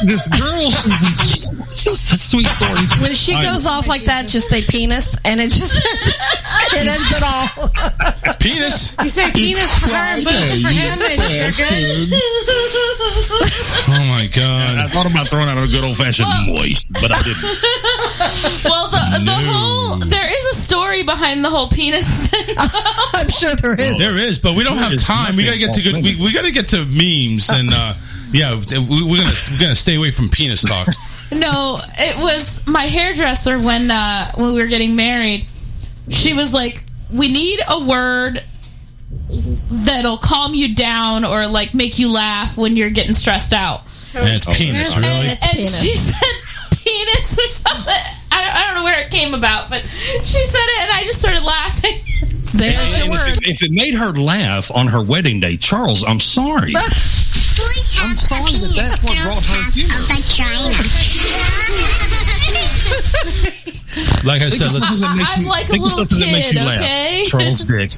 this girl, she's a sweet story. When she goes off like that, just say penis, and it just it ends it all. Penis. You say penis for her and boobs for him, and you're good. Oh my God! I thought about throwing out a good old fashioned moist, but I didn't. Well, the whole there is a story behind the whole penis thing. I'm sure there is. There is, but we don't have time. We gotta get to good. We gotta get to memes, and we're gonna stay away from penis talk. No, it was my hairdresser when we were getting married. She was like, "We need a word that'll calm you down or like make you laugh when you're getting stressed out." And it's penis, really. And she said penis or something. I don't know where it came about, but she said it, and I just started laughing. There's the word. If it made her laugh on her wedding day, Charles, I'm sorry. I'm sorry that's what brought her humor. Like I said, I'm like a little kid, okay? Charles Dick.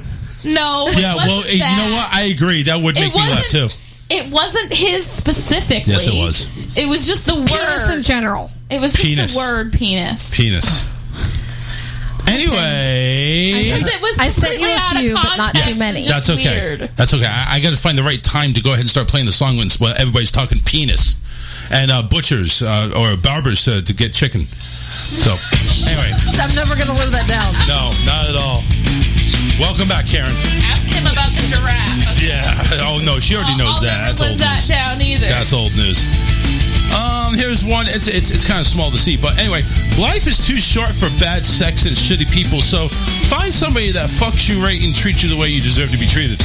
No. Yeah, well, you know what? I agree. That would make me laugh, too. It wasn't his specifically. Yes, it was. It was just the word. Penis in general. It was just the word penis. Penis. Anyway. I sent you a few, but not too many. That's okay. Weird. That's okay. I got to find the right time to go ahead and start playing the song when everybody's talking penis. And butchers or barbers to get chicken. So, anyway. I'm never going to live that down. No, not at all. Welcome back, Karen. Ask him about the giraffe. Okay. Yeah. Oh, no, she already knows that. That's old news. Down either. That's old news. Here's one. It's kind of small to see, but anyway, life is too short for bad sex and shitty people. So find somebody that fucks you right and treats you the way you deserve to be treated.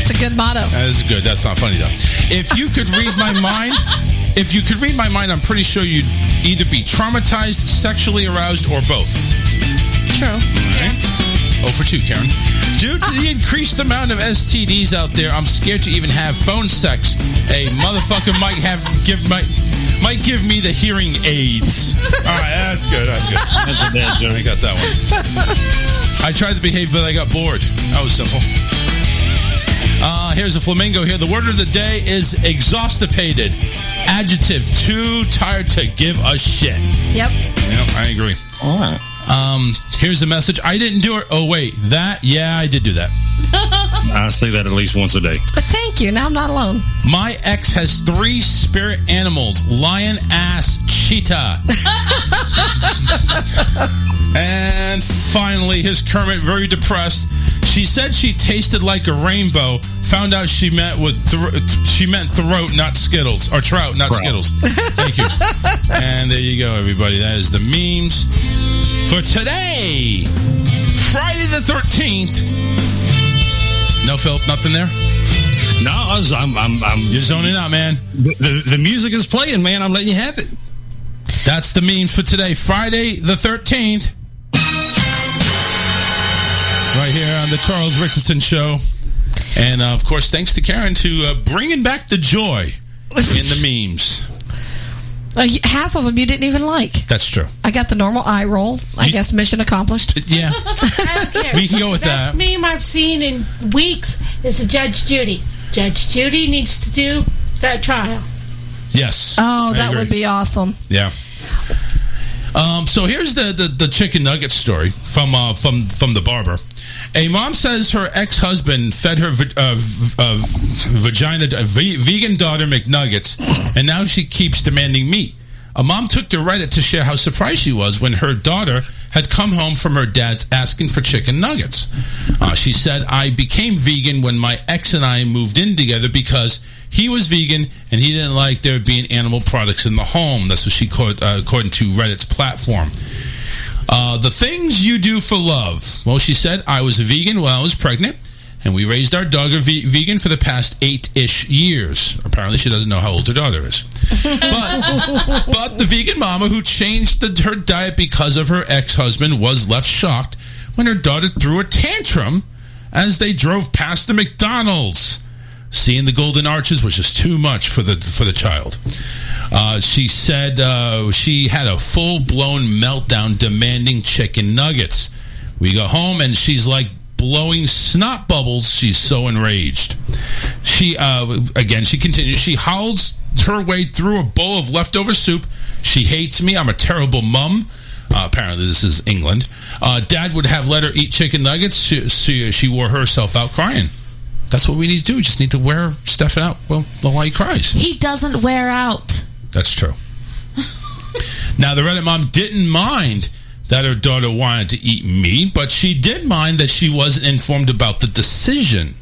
It's a good motto. That is good. That's not funny though. If you could read my mind, I'm pretty sure you'd either be traumatized, sexually aroused, or both. True. All right. 0 for 2, Karen. Due to the increased amount of STDs out there, I'm scared to even have phone sex. A motherfucker might give me the hearing aids. All right, that's good. That's a bad joke. I got that one. I tried to behave, but I got bored. That was simple. Here's a flamingo here. The word of the day is exhaustipated. Adjective, too tired to give a shit. Yep, I agree. All right. Here's a message. I didn't do it. Oh, wait. Yeah, I did do that. I say that at least once a day. Thank you. Now I'm not alone. My ex has 3 spirit animals. Lion, ass, cheetah. And finally, his Kermit, very depressed. She said she tasted like a rainbow. Found out she meant throat, not Skittles. Or trout, not Skittles. Thank you. And there you go, everybody. That is the memes for today, Friday the 13th. No, Philip, nothing there? No, I'm you're zoning out, man. The music is playing, man. I'm letting you have it. That's the memes for today, Friday the 13th. Right here on the Charles Richardson Show. And, of course, thanks to Karen to bringing back the joy in the memes. Half of them you didn't even like. That's true. I got the normal eye roll. I guess mission accomplished. Yeah. We can go with that. The best meme I've seen in weeks is the Judge Judy. Judge Judy needs to do that trial. Yes. Oh, that would be awesome. Yeah. So here's the chicken nugget story from the barber. A mom says her ex-husband fed her vegan daughter McNuggets, and now she keeps demanding meat. A mom took to Reddit to share how surprised she was when her daughter had come home from her dad's asking for chicken nuggets. She said, I became vegan when my ex and I moved in together because he was vegan and he didn't like there being animal products in the home. That's what she quote, according to Reddit's platform. The things you do for love. Well, she said, I was a vegan while I was pregnant, and we raised our dog vegan for the past 8-ish years. Apparently, she doesn't know how old her daughter is. But the vegan mama who changed her diet because of her ex-husband was left shocked when her daughter threw a tantrum as they drove past the McDonald's. Seeing the golden arches was just too much for the child. She said she had a full-blown meltdown demanding chicken nuggets. We go home and she's like blowing snot bubbles. She's so enraged. She continues. She howls her way through a bowl of leftover soup. She hates me. I'm a terrible mum. Apparently this is England. Dad would have let her eat chicken nuggets. She wore herself out crying. That's what we need to do. We just need to wear Stefan out while he cries. He doesn't wear out. That's true. Now, the Reddit mom didn't mind that her daughter wanted to eat meat, but she did mind that she wasn't informed about the decision.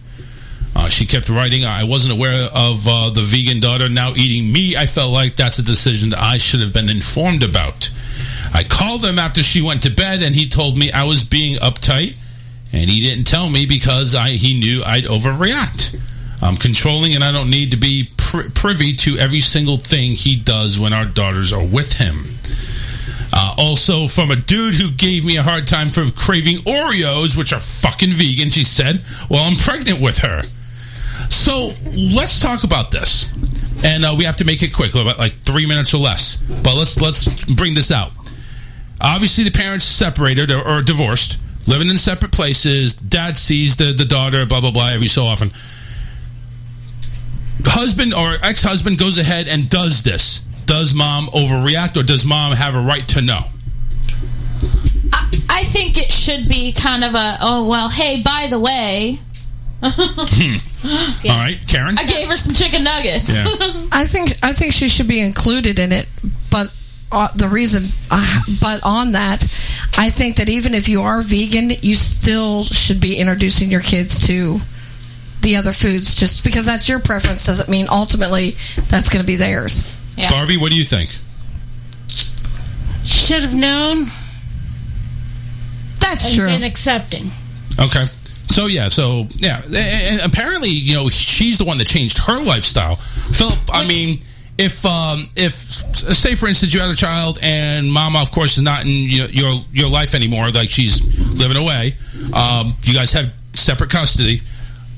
She kept writing, I wasn't aware of the vegan daughter now eating meat. I felt like that's a decision that I should have been informed about. I called him after she went to bed, and he told me I was being uptight. And he didn't tell me because he knew I'd overreact. I'm controlling, and I don't need to be privy to every single thing he does when our daughters are with him. Also, from a dude who gave me a hard time for craving Oreos, which are fucking vegan, she said, well, I'm pregnant with her. So, let's talk about this. And we have to make it quick, about like 3 minutes or less. But let's bring this out. Obviously, the parents separated or divorced. Living in separate places, dad sees the daughter, blah, blah, blah, every so often. Husband or ex-husband goes ahead and does this. Does mom overreact, or does mom have a right to know? I think it should be kind of hey, by the way. All right, Karen? I gave her some chicken nuggets. Yeah. I think she should be included in it, but but on that, I think that even if you are vegan, you still should be introducing your kids to the other foods. Just because that's your preference doesn't mean ultimately that's going to be theirs. Yeah. Barbie, what do you think? Should have known. That's true. And accepting. Okay. So, and apparently, she's the one that changed her lifestyle. Philip, I mean, if say for instance you had a child and mama, of course, is not in your life anymore, like she's living away, you guys have separate custody,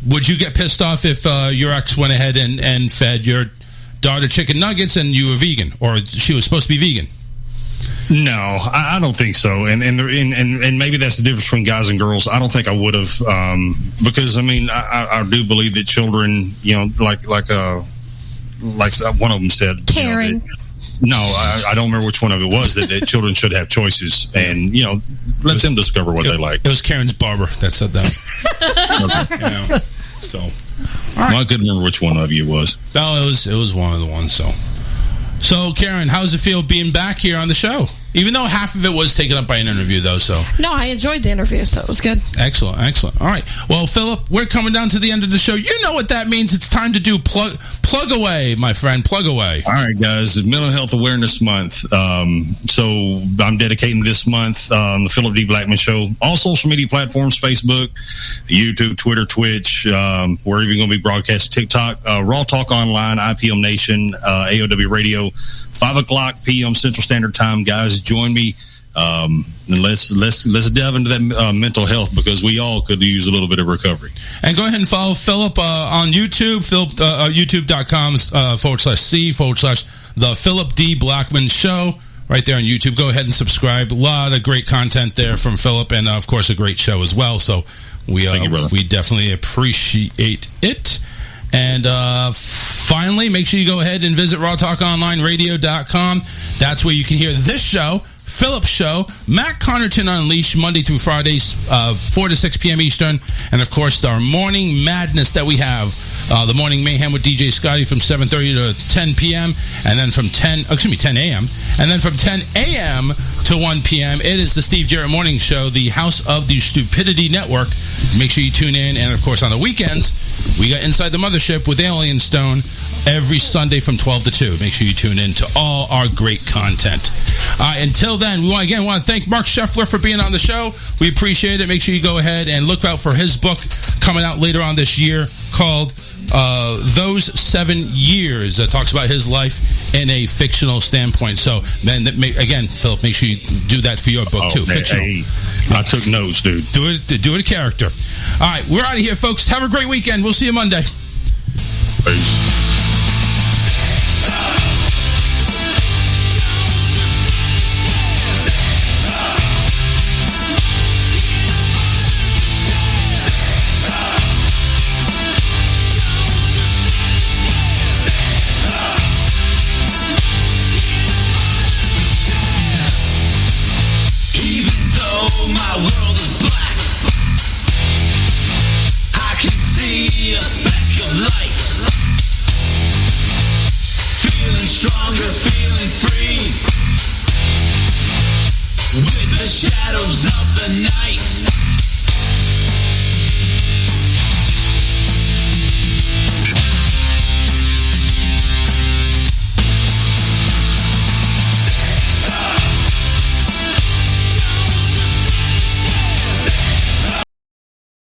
would you get pissed off if your ex went ahead and fed your daughter chicken nuggets and you were vegan, or she was supposed to be vegan? No, I don't think so, and maybe that's the difference between guys and girls. I don't think I would have, because I mean I do believe that children, like one of them said, Karen. I don't remember which one of it was, that children should have choices, and let them discover what they like. It was Karen's barber that said that. So, all right. Well, I couldn't remember which one of you it was. No, it was one of the ones. So Karen, how does it feel being back here on the show? Even though half of it was taken up by an interview, though. So no, I enjoyed the interview, so it was good. Excellent. All right. Well, Philip, we're coming down to the end of the show. You know what that means. It's time to do plug away, my friend. Plug away. All right, guys. It's Mental Health Awareness Month. So I'm dedicating this month the Philip D. Blackman Show. All social media platforms: Facebook, YouTube, Twitter, Twitch. We're even going to be broadcasting TikTok, Raw Talk Online, IPM Nation, AOW Radio, 5:00 p.m. Central Standard Time. Guys, join me. And let's delve into that mental health, because we all could use a little bit of recovery. And go ahead and follow Philip on YouTube, youtube.com/C/the Philip D. Blackman Show, right there on YouTube. Go ahead and subscribe. A lot of great content there from Philip, and of course a great show as well. So we definitely appreciate it. And finally, make sure you go ahead and visit rawtalkonlineradio.com. That's where you can hear this show, Philip's show, Matt Connerton Unleashed, Monday through Fridays, 4 to 6 p.m. Eastern. And, of course, our morning madness that we have, the Morning Mayhem with DJ Scotty from 7:30 to 10 p.m. And then from 10 a.m. And then from 10 a.m. to 1 p.m., it is the Steve Jarrett Morning Show, the House of the Stupidity Network. Make sure you tune in. And, of course, on the weekends, we got Inside the Mothership with Alien Stone every Sunday from 12 to 2. Make sure you tune in to all our great content. Until then, we want to thank Mark Scheffler for being on the show. We appreciate it. Make sure you go ahead and look out for his book coming out later on this year called Those 7 Years that talks about his life in a fictional standpoint. So, man, again, Philip, make sure you do that for your book too. Fictional. Hey, I took notes, dude. Do it a character. All right, we're out of here, folks. Have a great weekend. We'll see you Monday. Peace. Shadows of the night.